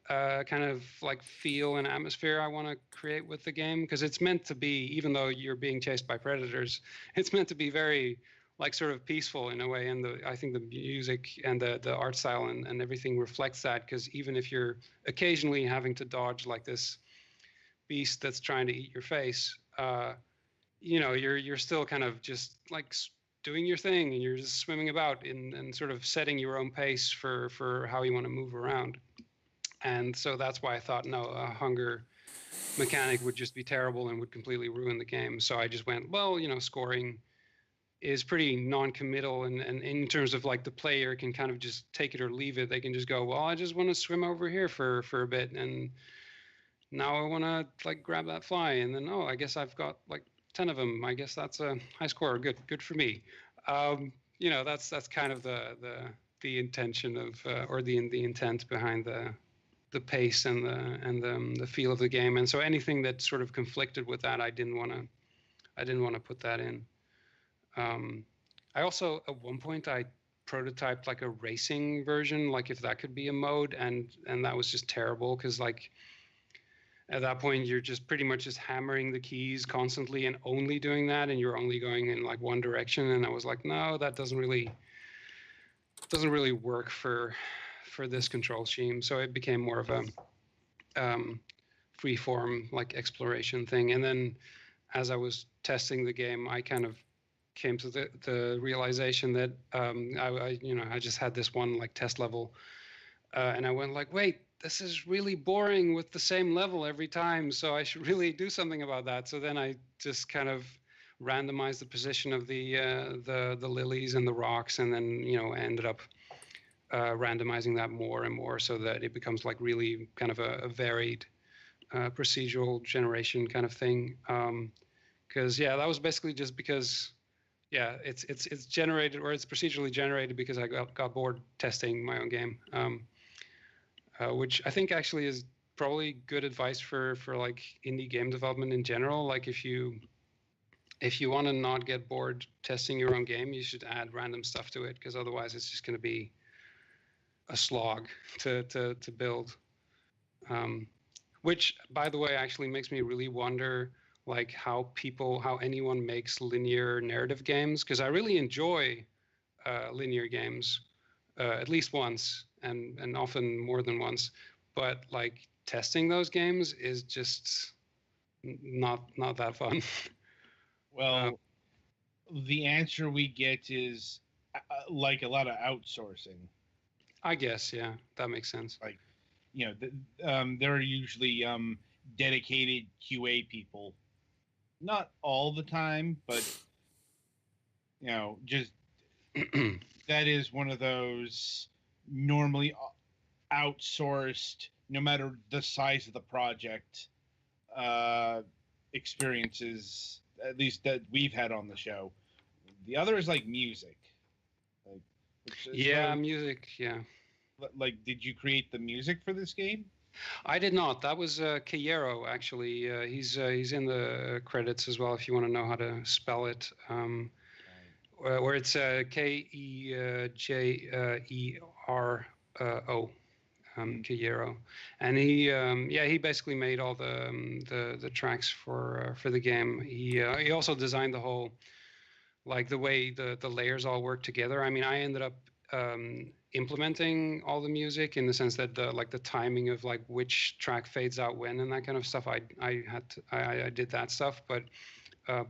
kind of like feel and atmosphere I want to create with the game, because it's meant to be, even though you're being chased by predators, it's meant to be very like sort of peaceful in a way. And I think the music and the art style and everything reflects that, because even if you're occasionally having to dodge like this beast that's trying to eat your face, you're still kind of just like doing your thing, and you're just swimming about and sort of setting your own pace for how you want to move around. And so that's why I thought, no, a hunger mechanic would just be terrible and would completely ruin the game. So I just went, well, scoring is pretty non-committal, and in terms of like the player can kind of just take it or leave it. They can just go, well, I just want to swim over here for a bit, and now I want to like grab that fly, and then I guess I've got like 10 of them. I guess that's a high score. Good for me. That's kind of the intention of or the intent behind the pace and the feel of the game. And so anything that sort of conflicted with that, I didn't want to put that in. I also, at one point, I prototyped like a racing version, like if that could be a mode, and that was just terrible, because like at that point you're just pretty much just hammering the keys constantly and only doing that, and you're only going in like one direction. And I was like, no, that doesn't really work for this control scheme. So it became more of a free form like exploration thing. And then as I was testing the game, I kind of came to the realization that I just had this one like test level, and I went like, wait, this is really boring with the same level every time, so I should really do something about that. So then I just kind of randomized the position of the lilies and the rocks, and then ended up randomizing that more and more, so that it becomes like really kind of a varied procedural generation kind of thing. Because that was basically just because it's generated, or it's procedurally generated, because I got bored testing my own game, which I think actually is probably good advice for like indie game development in general. Like if you want to not get bored testing your own game, you should add random stuff to it, because otherwise it's just going to be a slog to build. Which, by the way, actually makes me really wonder like how anyone makes linear narrative games, because I really enjoy linear games at least once, and often more than once, but like testing those games is just not that fun. Well, the answer we get is like a lot of outsourcing. I guess, yeah, that makes sense. Like, there are usually dedicated QA people. Not all the time, but just that is one of those normally outsourced, no matter the size of the project, experiences, at least that we've had on the show. The other is like music. Like, yeah, music, yeah. Like, did you create the music for this game? I did not. That was Keyero, actually. He's in the credits as well, if you want to know how to spell it. Where it's Kejero, Keyero, and he basically made all the tracks for the game. He also designed the whole, like, the way the layers all work together. I mean, I ended up implementing all the music in the sense that the timing of like which track fades out when and that kind of stuff. I did that stuff, but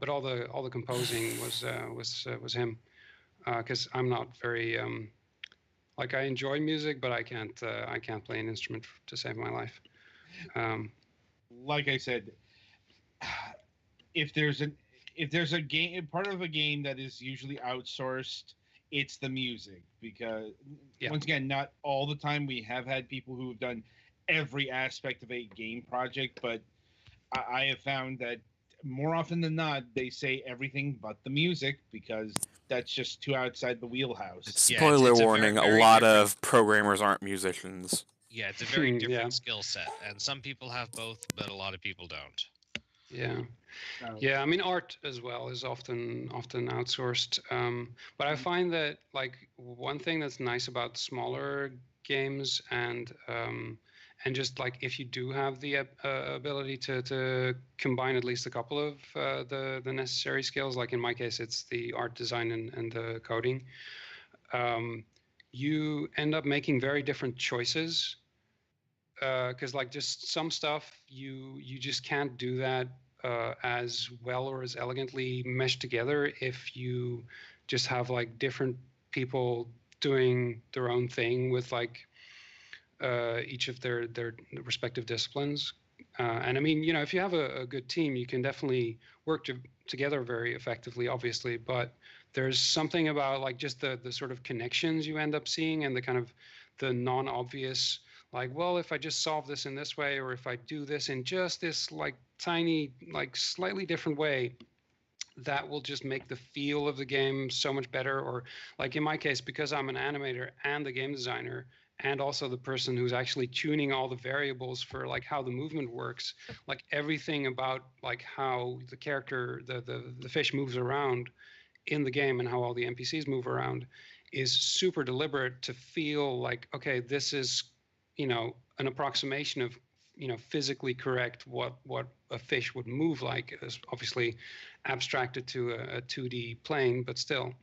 all the composing was him, because I'm not very like, I enjoy music, but I can't play an instrument to save my life. Like I said, if there's a game, part of a game that is usually outsourced, it's the music, because once again, not all the time. We have had people who have done every aspect of a game project, but I have found that more often than not, they say everything but the music, because that's just too outside the wheelhouse. Spoiler warning, a lot of programmers aren't musicians. Yeah, it's a very different skill set, and some people have both, but a lot of people don't. Yeah. Yeah, I mean, art as well is often outsourced. But I find that, like, one thing that's nice about smaller games and just like, if you do have the ability to combine at least a couple of the necessary skills, like in my case, it's the art design and the coding, you end up making very different choices. Because like, just some stuff you just can't do that as well or as elegantly meshed together if you just have like different people doing their own thing with like each of their respective disciplines. And I mean, if you have a good team, you can definitely work together very effectively, obviously. But there's something about like just the sort of connections you end up seeing, and the kind of the non-obvious, like, well, if I just solve this in this way, or if I do this in just this like tiny, like slightly different way, that will just make the feel of the game so much better. Or like in my case, because I'm an animator and the game designer, and also the person who's actually tuning all the variables for like how the movement works, like everything about like how the character, the fish moves around in the game, and how all the NPCs move around, is super deliberate to feel like, okay, this is an approximation of physically correct what a fish would move like, is obviously abstracted to a 2D plane, but still.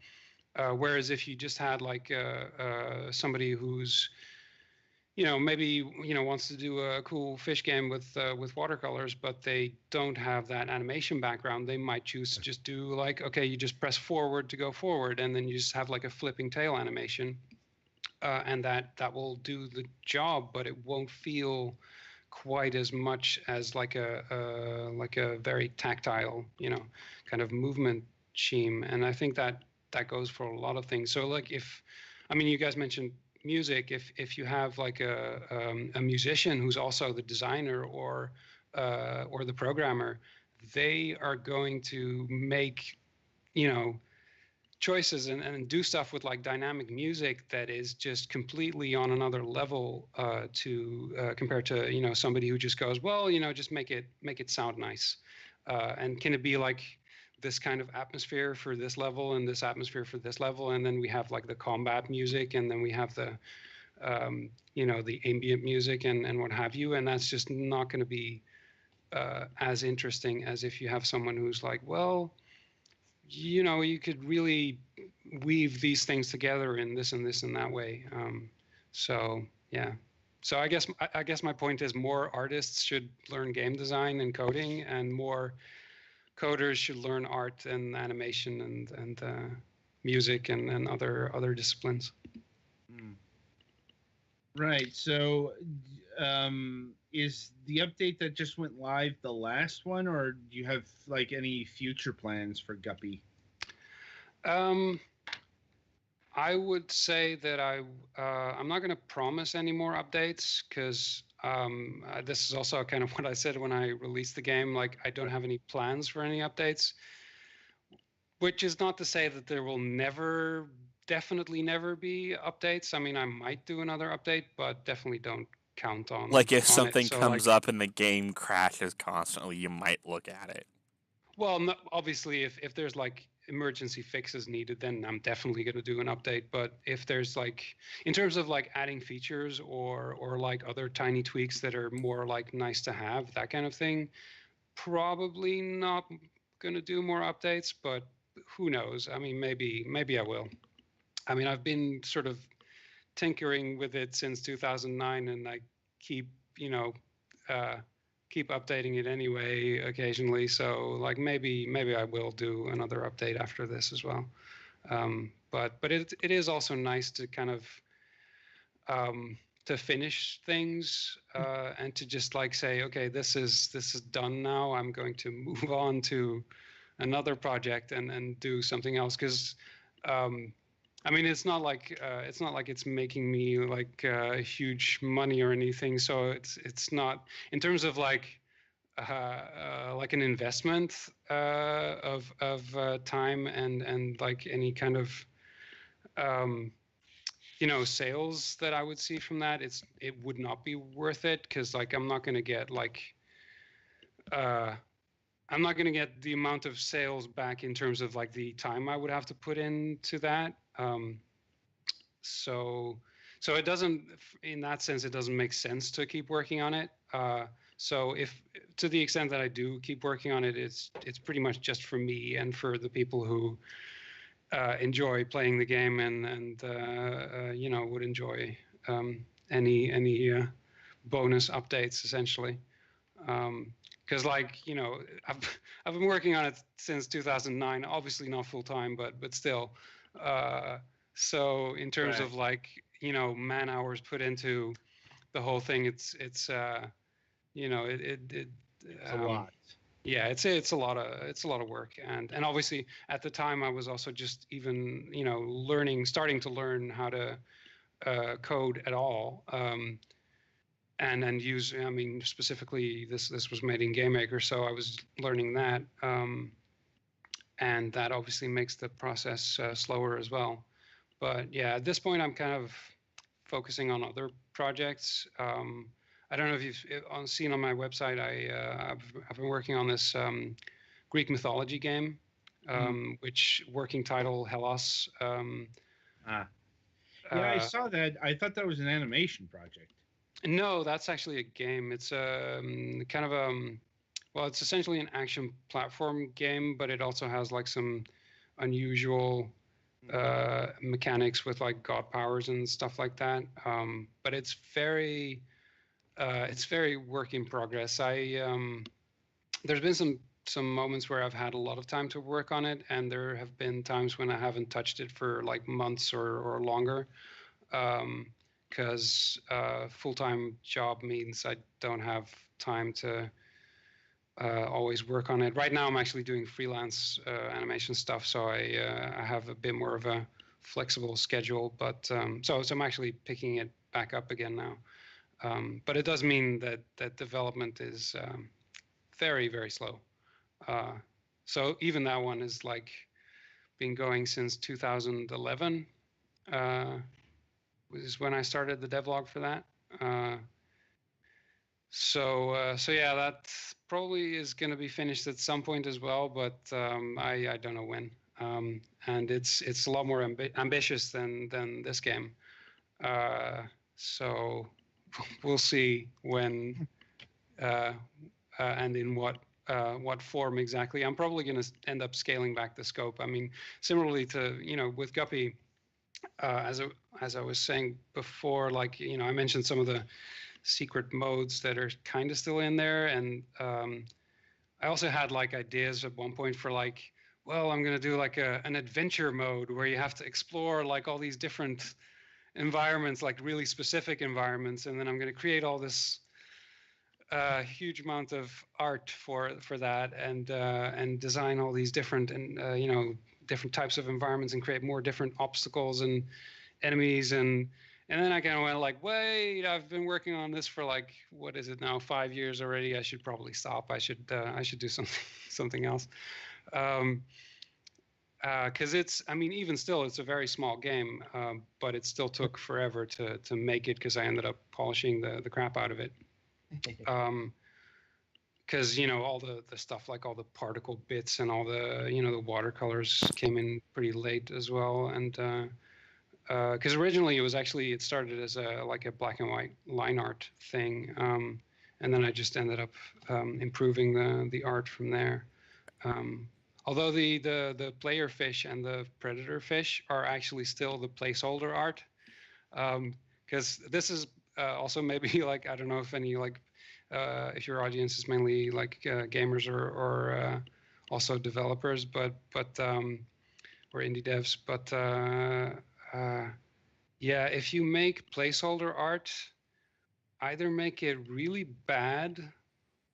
Whereas if you just had like somebody who's maybe wants to do a cool fish game with watercolors, but they don't have that animation background, they might choose to just do like, okay, you just press forward to go forward, and then you just have like a flipping tail animation. And that will do the job, but it won't feel quite as much as like a very tactile, kind of movement scheme. And I think that goes for a lot of things. So like, you guys mentioned music. If you have like a musician who's also the designer or the programmer, they are going to make choices and do stuff with like dynamic music that is just completely on another level to compared to somebody who just goes, well, just make it sound nice, and can it be like this kind of atmosphere for this level and this atmosphere for this level, and then we have like the combat music, and then we have the the ambient music and what have you, and that's just not going to be as interesting as if you have someone who's like, well, you could really weave these things together in this and this and that way. So yeah. So I guess my point is, more artists should learn game design and coding, and more coders should learn art and animation and music and other disciplines. Right. So, is the update that just went live the last one, or do you have like any future plans for Guppy? I would say that I'm not going to promise any more updates because this is also kind of what I said when I released the game. Like, I don't have any plans for any updates, which is not to say that there will definitely never be updates. I mean, I might do another update, but definitely don't count on. Like if on something it. So, comes up and the game crashes constantly, you might look at it. Well, no, obviously, if there's like emergency fixes needed, then I'm definitely going to do an update. But if there's like, in terms of like adding features or like other tiny tweaks that are more like nice to have, that kind of thing, probably not going to do more updates. But who knows? I mean, maybe I will. I mean, I've been sort of tinkering with it since 2009, and I keep keep updating it anyway occasionally. So like maybe I will do another update after this as well. But it is also nice to kind of to finish things and to just like say, okay, this is done now. I'm going to move on to another project and do something else because. I mean, it's not like it's making me like huge money or anything. So it's not in terms of like an investment of time and like any kind of sales that I would see from that. It would not be worth it because like I'm not going to get like I'm not going to get the amount of sales back in terms of like the time I would have to put into that. So it doesn't, in that sense, it doesn't make sense to keep working on it. So if to the extent that I do keep working on it, it's pretty much just for me and for the people who enjoy playing the game and would enjoy any bonus updates essentially. Because I've been working on it since 2009. Obviously not full time, but still. So in terms of like man hours put into the whole thing, it's a lot. Yeah, it's a lot of work, and obviously at the time I was also just even starting to learn how to code at all. And use, I mean, specifically this was made in GameMaker, so I was learning that, and that obviously makes the process slower as well. But yeah, at this point, I'm kind of focusing on other projects. I don't know if you've seen on my website, I've been working on this Greek mythology game, which working title Hellas. Yeah, I saw that. I thought that was an animation project. No, that's actually a game. It's kind of well, it's essentially an action platform game, but it also has like some unusual mechanics with like god powers and stuff like that. But it's very work in progress. There's been some moments where I've had a lot of time to work on it, and there have been times when I haven't touched it for like months or longer. Because full-time job means I don't have time to always work on it. Right now, I'm actually doing freelance animation stuff, so I have a bit more of a flexible schedule. But so I'm actually picking it back up again now. But it does mean that development is very, very slow. So even that one is like been going since 2011. Is when I started the devlog for that. So yeah, that probably is going to be finished at some point as well, but I don't know when. And it's a lot more ambitious than this game. So we'll see when and in what form exactly. I'm probably going to end up scaling back the scope. I mean, similarly to with Guppy. As I was saying before, like I mentioned some of the secret modes that are kind of still in there, and I also had like ideas at one point for like, well, I'm going to do like an adventure mode where you have to explore like all these different environments, like really specific environments, and then I'm going to create all this huge amount of art for that, and design all these different and different types of environments, and create more different obstacles and enemies, and then I kind of went like, wait, I've been working on this for like, what is it now, 5 years already? I should probably stop. I should do something else. Because I mean, even still, it's a very small game, but it still took forever to make it, because I ended up polishing the crap out of it. Because all the stuff, like all the particle bits and all the the watercolors came in pretty late as well, and because originally it started as a black and white line art thing, and then I just ended up improving the art from there. Although the player fish and the predator fish are actually still the placeholder art, because this is also maybe like, I don't know if any if your audience is mainly like gamers or also developers, but or indie devs, but yeah, if you make placeholder art, either make it really bad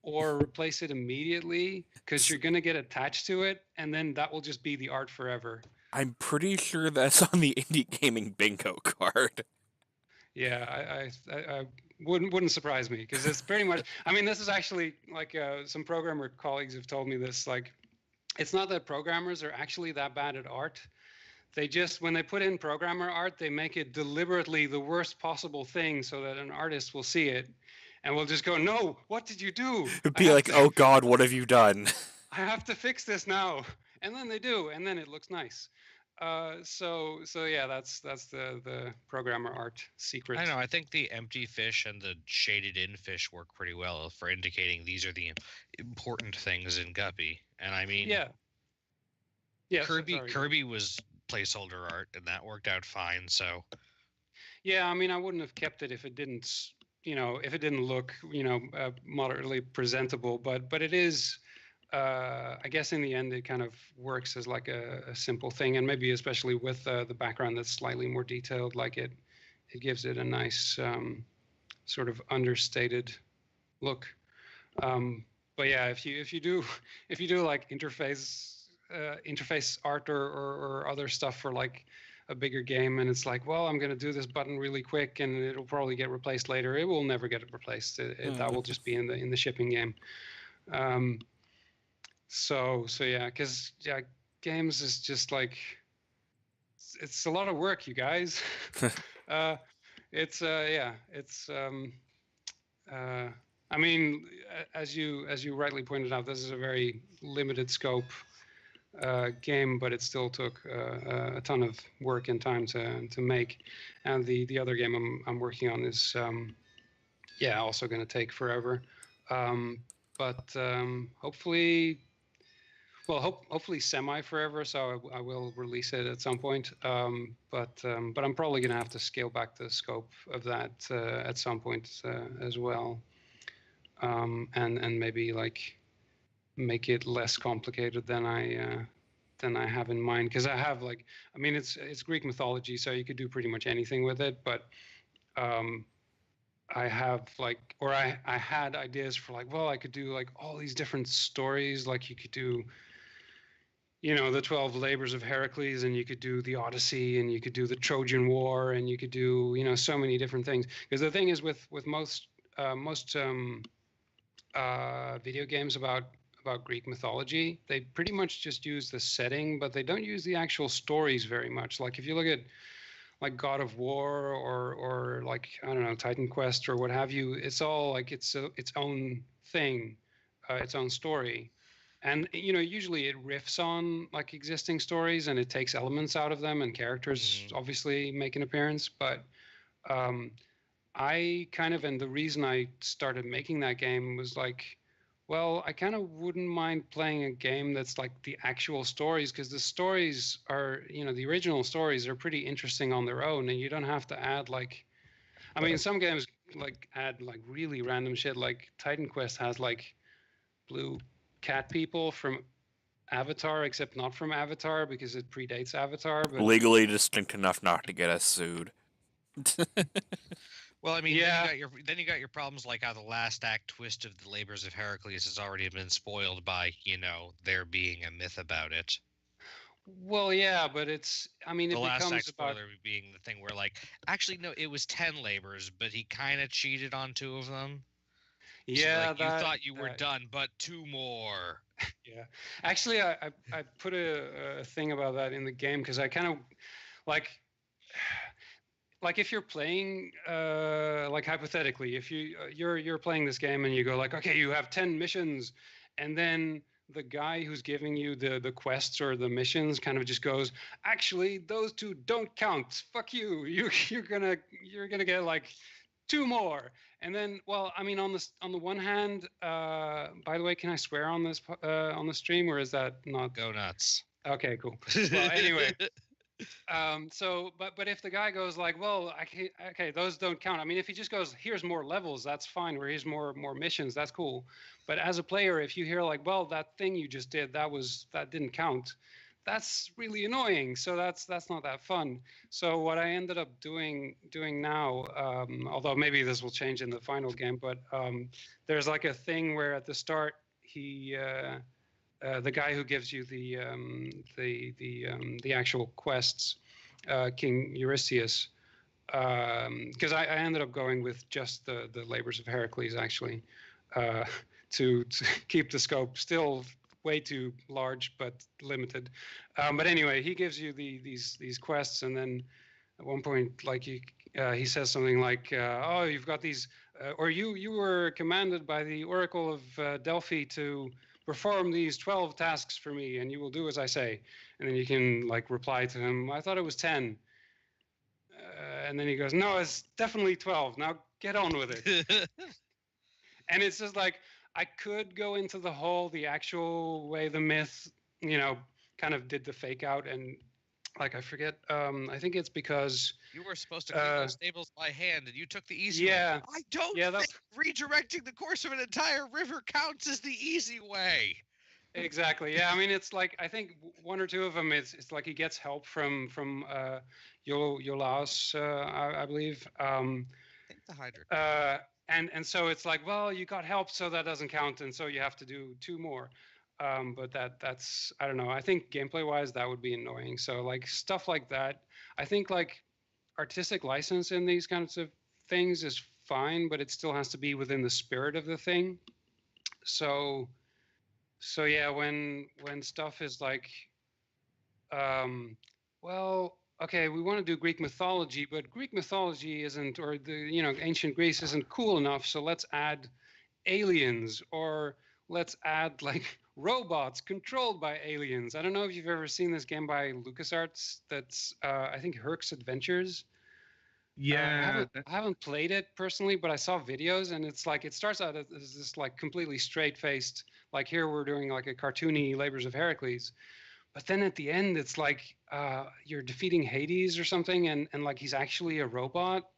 or replace it immediately, because you're going to get attached to it, and then that will just be the art forever. I'm pretty sure that's on the indie gaming bingo card. Yeah, I wouldn't surprise me, because it's pretty much. I mean, this is actually like some programmer colleagues have told me this. Like, it's not that programmers are actually that bad at art. They just, when they put in programmer art, they make it deliberately the worst possible thing so that an artist will see it and will just go, "No, what did you do?" It'd be like, "Oh God, what have you done?" I have to fix this now, and then they do, and then it looks nice. So yeah, that's the programmer art secret. I know. I think the empty fish and the shaded in fish work pretty well for indicating these are the important things in Guppy. And I mean, yeah. Kirby was placeholder art, and that worked out fine. So yeah, I mean, I wouldn't have kept it if it didn't, if it didn't look, moderately presentable. But it is, I guess in the end, it kind of works as like a simple thing, and maybe especially with the background that's slightly more detailed, like it gives it a nice sort of understated look. But yeah, if you do like interface art or other stuff for like a bigger game, and it's like, well, I'm going to do this button really quick and it'll probably get replaced later. It will never get replaced. That will just be in the shipping game. So yeah, because games is just like, it's a lot of work, you guys. It's I mean, as you rightly pointed out, this is a very limited scope game, but it still took a ton of work and time to make. And the other game I'm working on is also going to take forever, but hopefully. Well, hopefully semi forever. So I will release it at some point. But I'm probably going to have to scale back the scope of that at some point as well, and maybe like make it less complicated than I have in mind. Because I have like, I mean, it's Greek mythology, so you could do pretty much anything with it. But I have like, or I had ideas for like, well, I could do like all these different stories. Like you could do, the 12 labors of Heracles, and you could do the Odyssey, and you could do the Trojan War, and you could do, so many different things. Because the thing is with most video games about Greek mythology, they pretty much just use the setting, but they don't use the actual stories very much. Like if you look at like God of War or like, I don't know, Titan Quest or what have you, it's all like its own thing, its own story. And usually it riffs on like existing stories, and it takes elements out of them, and characters obviously make an appearance. But I kind of, and the reason I started making that game was like, well, I kind of wouldn't mind playing a game that's like the actual stories, because the stories are, the original stories are pretty interesting on their own, and you don't have to add like, I mean, some games like add like really random shit. Like Titan Quest has like blue cat people from Avatar, except not from Avatar because it predates Avatar. But Legally distinct enough not to get us sued. Well, I mean, Yeah. then you got your problems like how the last act twist of the Labors of Heracles has already been spoiled by, there being a myth about it. Well, yeah, but it's. I mean, The it last becomes act about. spoiler being the thing where, like, actually, no, it was 10 labors, but he kind of cheated on 2 of them. So, Yeah, like, you thought you were done, but 2 more. Yeah, actually, I put a thing about that in the game because I kind of like if you're playing like hypothetically, if you're playing this game and you go like, okay, you have 10 missions, and then the guy who's giving you the quests or the missions kind of just goes, actually, those 2 don't count. Fuck you. You're gonna get like 2 more. And then, well, I mean, on the one hand, by the way, can I swear on this on the stream, or is that not? Go nuts. Okay, cool. Well, anyway, but if the guy goes like, well, okay, those don't count. I mean, if he just goes, here's more levels, that's fine. Or here's more missions, that's cool. But as a player, if you hear like, well, that thing you just did, that didn't count, that's really annoying. So that's not that fun. So what I ended up doing now, although maybe this will change in the final game, but there's like a thing where at the start he. The guy who gives you the actual quests, King Eurystheus, because I ended up going with just the Labors of Heracles actually, to keep the scope still way too large but limited. But anyway, he gives you these quests, and then at one point, like he says something like, "Oh, you've got these, or you were commanded by the Oracle of Delphi to perform these 12 tasks for me, and you will do as I say." And then you can like reply to him, I thought it was 10. And then he goes, no, it's definitely 12. Now get on with it. And it's just like, I could go into the actual way the myth, kind of did the fake out. And like, I forget, I think it's because you were supposed to clean those stables by hand, and you took the easy way. I don't think redirecting the course of an entire river counts as the easy way. Exactly. Yeah. I mean, it's like, I think 1 or 2 of them, it's like he gets help from Iolaus, I believe. I think the Hydra. And so it's like, well, you got help, so that doesn't count, and so you have to do 2 more. But that's I don't know. I think gameplay wise that would be annoying. So like stuff like that. I think like artistic license in these kinds of things is fine, but it still has to be within the spirit of the thing. So yeah, when stuff is like, well, okay, we want to do Greek mythology, but Greek mythology isn't, or ancient Greece isn't cool enough, so let's add aliens, or let's add like robots controlled by aliens. I don't know if you've ever seen this game by LucasArts. That's I think Herc's Adventures. Yeah, I haven't played it personally, but I saw videos, and it's like it starts out as this like completely straight-faced, like here we're doing like a cartoony Labors of Heracles, but then at the end it's like you're defeating Hades or something, and like he's actually a robot.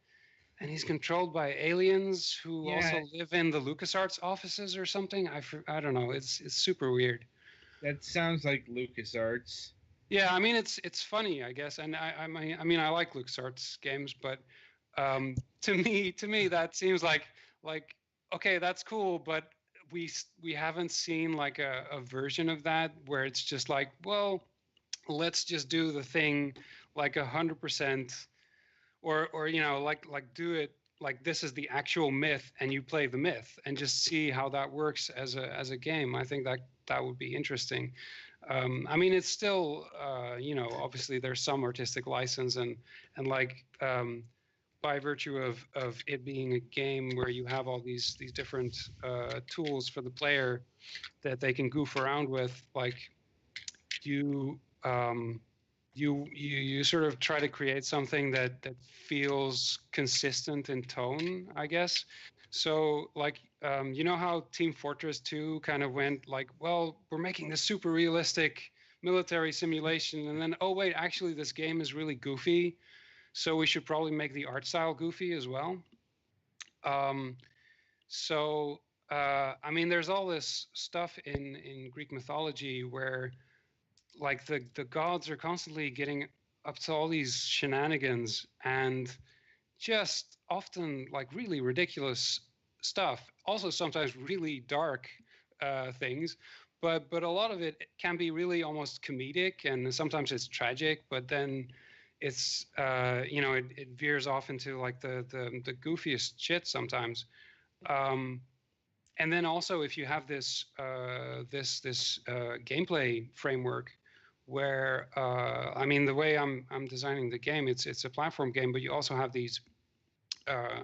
And he's controlled by aliens who also live in the LucasArts offices or something. I don't know. It's super weird. That sounds like LucasArts. Yeah, I mean it's funny, I guess, and I mean I like LucasArts games, but to me that seems like okay, that's cool, but we haven't seen like a version of that where it's just like, well, let's just do the thing like 100%. Or like do it like this is the actual myth, and you play the myth and just see how that works as a game. I think that would be interesting. I mean, it's still obviously there's some artistic license, and like by virtue of it being a game where you have all these different tools for the player that they can goof around with, like you sort of try to create something that feels consistent in tone, I guess. So like, how Team Fortress 2 kind of went like, well, we're making this super realistic military simulation, and then, oh wait, actually this game is really goofy, so we should probably make the art style goofy as well. So I mean, there's all this stuff in Greek mythology where like the gods are constantly getting up to all these shenanigans and just often like really ridiculous stuff. Also sometimes really dark things, but a lot of it can be really almost comedic, and sometimes it's tragic. But then it's it veers off into like the goofiest shit sometimes. Um, and then also if you have this gameplay framework where I mean the way I'm designing the game, it's a platform game, but you also have uh,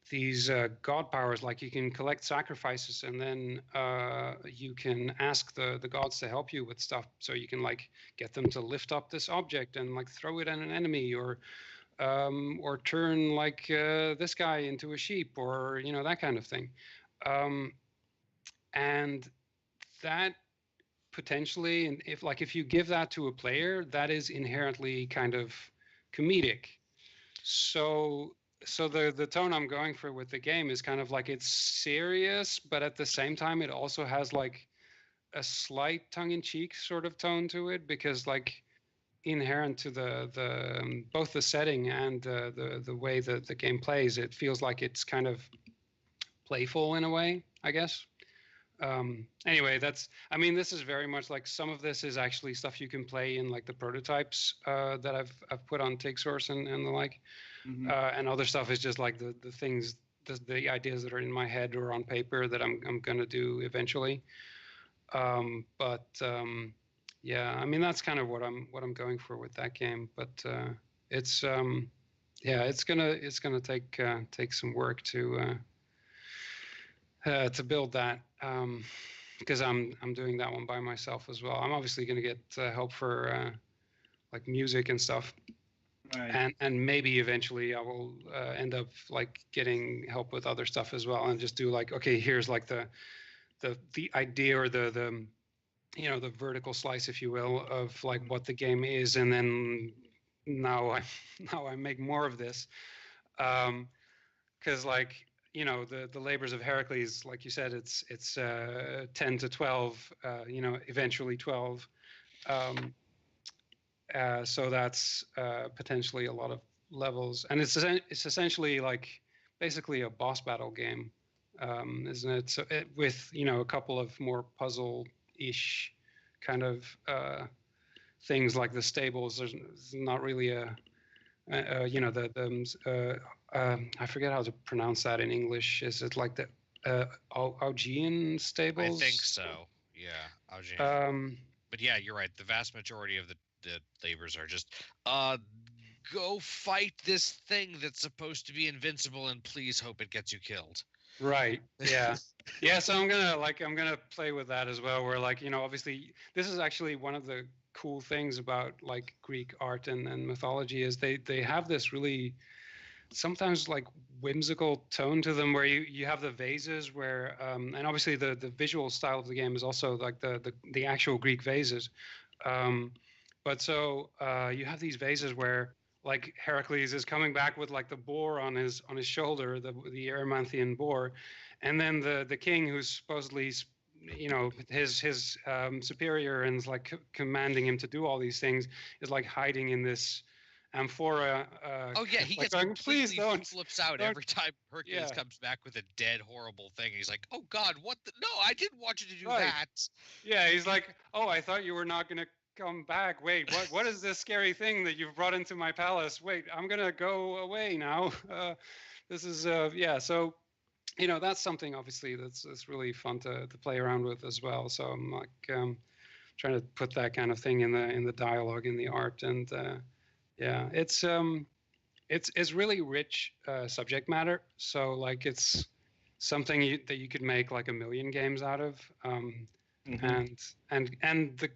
these god powers, like you can collect sacrifices, and then you can ask the gods to help you with stuff, so you can like get them to lift up this object and like throw it at an enemy, or turn like this guy into a sheep, or that kind of thing. um, and that potentially, and if you give that to a player, that is inherently kind of comedic. So the tone I'm going for with the game is kind of like it's serious, but at the same time it also has like a slight tongue-in-cheek sort of tone to it, because like inherent to the both the setting and the way that the game plays, it feels like it's kind of playful in a way, I guess. Anyway, I mean, this is very much like, some of this is actually stuff you can play in like the prototypes that I've put on TigSource and the like. Mhm. And other stuff is just like the things, the ideas that are in my head or on paper that I'm gonna do eventually. Yeah, I mean, that's kind of what I'm going for with that game. But it's yeah, it's gonna take some work to build that, because I'm doing that one by myself as well. I'm obviously going to get help for like music and stuff, Right. and maybe eventually I will end up like getting help with other stuff as well, and just do like, okay, here's like the idea, or the the vertical slice, if you will, of like what the game is, and then now I now I make more of this. Because like, the labors of Heracles, like you said, it's 10 to 12, eventually 12. um, so that's potentially a lot of levels, and it's essentially like basically a boss battle game, isn't it? So with a couple of more puzzle-ish kind of things, like the stables. There's not really I forget how to pronounce that in English. Is it like the Augean stables? I think so. Yeah, Augean. But yeah, you're right. The vast majority of the labors are just go fight this thing that's supposed to be invincible, and please hope it gets you killed. Right. Yeah. Yeah. So I'm gonna play with that as well. Where like, obviously this is actually one of the cool things about like Greek art and mythology, is they have this really sometimes like whimsical tone to them, where you have the vases where and obviously the visual style of the game is also like the actual Greek vases. But so you have these vases where like Heracles is coming back with like the boar on his shoulder, the Erymanthian boar, and then the king, who's supposedly his superior, and is like commanding him to do all these things, is like hiding in this amphora. Oh yeah, he like gets going, completely please flips out don't." every time Hercules Yeah. comes back with a dead, horrible thing. He's like, "Oh God, what? No, I didn't want you to do Right. that." Yeah, he's like, "Oh, I thought you were not gonna come back. Wait, what is this scary thing that you've brought into my palace? Wait, I'm gonna go away now." This is yeah. So that's something obviously that's really fun to play around with as well. So I'm like trying to put that kind of thing in the dialogue, in the art, and yeah, it's really rich subject matter. So like it's something that you could make like a million games out of. Mhm. And the,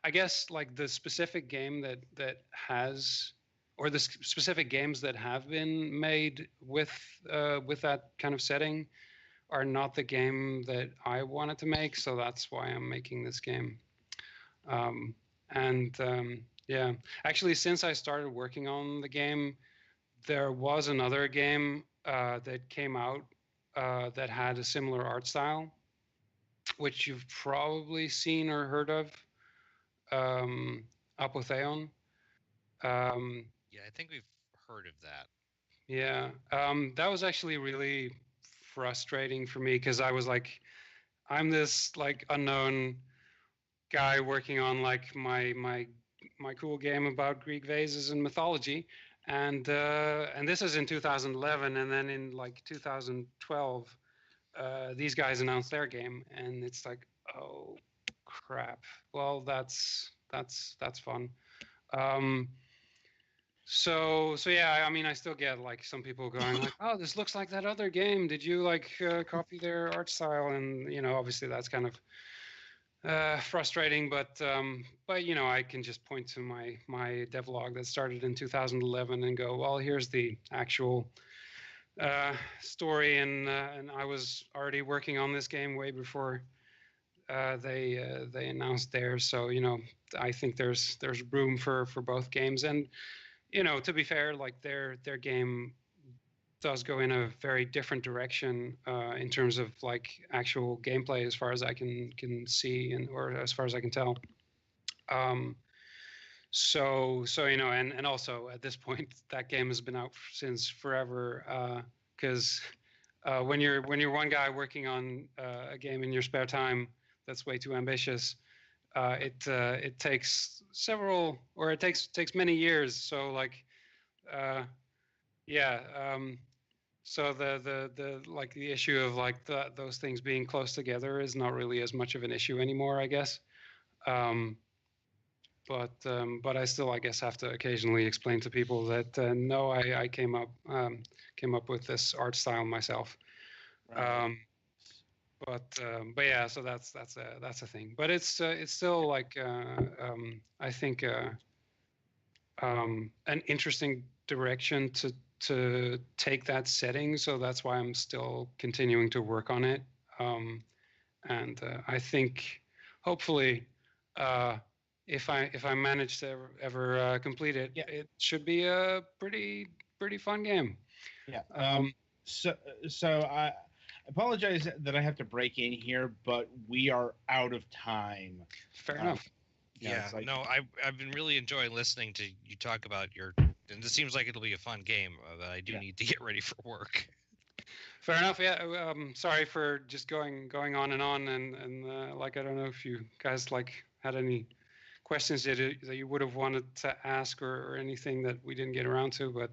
I guess like the specific game that has, or the specific games that have been made with that kind of setting, are not the game that I wanted to make. So that's why I'm making this game. And yeah, actually, since I started working on the game, there was another game that came out that had a similar art style, which you've probably seen or heard of, Apotheon. Yeah, I think we've heard of that. Yeah, that was actually really frustrating for me because I was like, I'm this like unknown guy working on like my cool game about Greek vases and mythology, and this is in 2011, and then in like 2012, these guys announced their game, and it's like, oh crap. Well, that's fun. Um, so yeah, I mean, I still get like some people going like, "Oh, this looks like that other game. Did you like copy their art style?" And obviously that's kind of frustrating, but I can just point to my devlog that started in 2011 and go, "Well, here's the actual story," and I was already working on this game way before they announced theirs. So I think there's room for both games, and to be fair, like their game does go in a very different direction in terms of like actual gameplay, as far as I can see, or as far as I can tell. So and also at this point, that game has been out since forever. Because when you're one guy working on a game in your spare time that's way too ambitious, it takes several, or it takes many years. So like, yeah. So the like the issue of like those things being close together is not really as much of an issue anymore, I guess. But I still, I guess, have to occasionally explain to people that no, I came up with this art style myself. Right. But yeah, so that's a thing. But it's still like I think an interesting direction to take that setting. So that's why I'm still continuing to work on it. And I think hopefully, if I manage to ever complete it, it should be a pretty fun game. Yeah. So I apologize that I have to break in here, but we are out of time. Fair enough. Yeah. Like, no, I've been really enjoying listening to you talk about your. And this seems like it'll be a fun game, but I do need to get ready for work. Fair enough. Yeah. Sorry for just going on and on, and like I don't know if you guys like had any questions that you would have wanted to ask, or anything that we didn't get around to, but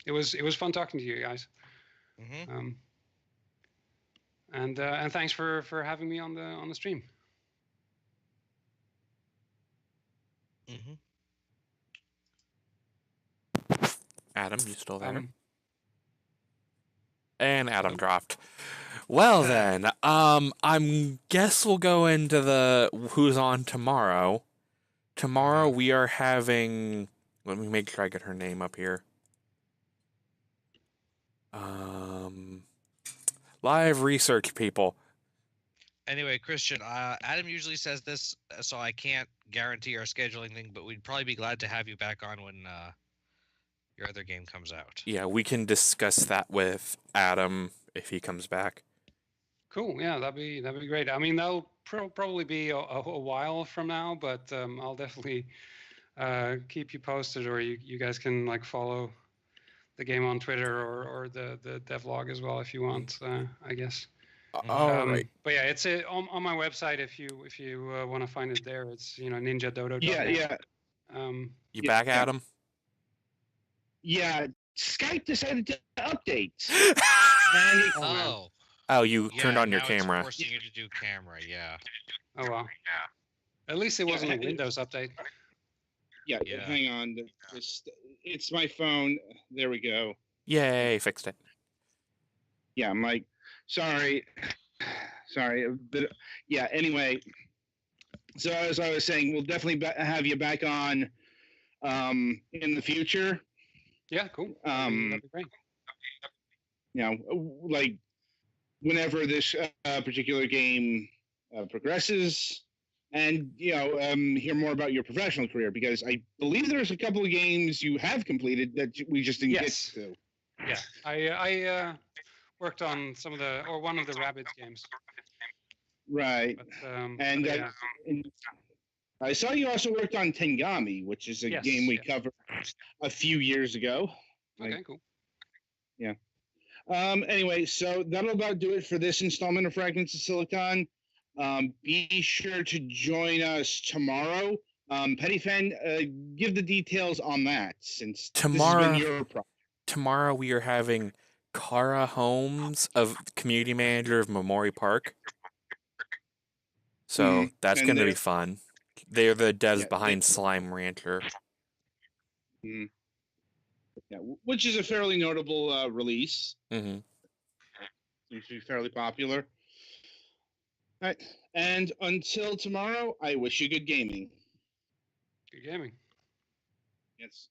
it was fun talking to you guys. Mm-hmm. And thanks for having me on the stream. Mm-hmm. Adam, you still there? And Adam dropped. Well then, I guess we'll go into the who's on tomorrow. Tomorrow we are having. Let me make sure I get her name up here. Live research people. Anyway, Christian, Adam usually says this, so I can't guarantee our scheduling thing, but we'd probably be glad to have you back on when your other game comes out. Yeah, we can discuss that with Adam if he comes back. Cool. Yeah, that'd be great. I mean, that'll probably be a while from now, but I'll definitely keep you posted, or you guys can like follow the game on Twitter or the devlog as well if you want. I guess. All right. But yeah, it's on my website if you want to find it there. It's Ninjadodo. Yeah. You back, Adam? Yeah. Skype decided to update. Oh, you turned on your camera. It's forcing you to do camera, yeah. Oh well. At least it wasn't a Windows update. Yeah. Hang on. It's my phone. There we go. Yay, fixed it. Yeah, I'm like, sorry, but yeah. Anyway, so as I was saying, we'll definitely have you back on in the future. Yeah, cool. That'd be great. Like whenever this particular game progresses, and hear more about your professional career, because I believe there's a couple of games you have completed that we just didn't get to. Yeah, I worked on some of the or one of the Rabbids games. Right. But, and yeah. I saw you also worked on Tengami, which is a game we covered a few years ago. Okay, cool. Yeah. Anyway, so that'll about do it for this installment of Fragments of Silicon. Be sure to join us tomorrow. Petty Fan, give the details on that, since this has been your project. Tomorrow we are having Kara Holmes, community manager of Memorial Park. So that's going to be fun. They're the devs behind Slime Rancher. Yeah, which is a fairly notable release. Mm-hmm. Seems to be fairly popular. All right. And until tomorrow, I wish you good gaming. Good gaming. Yes.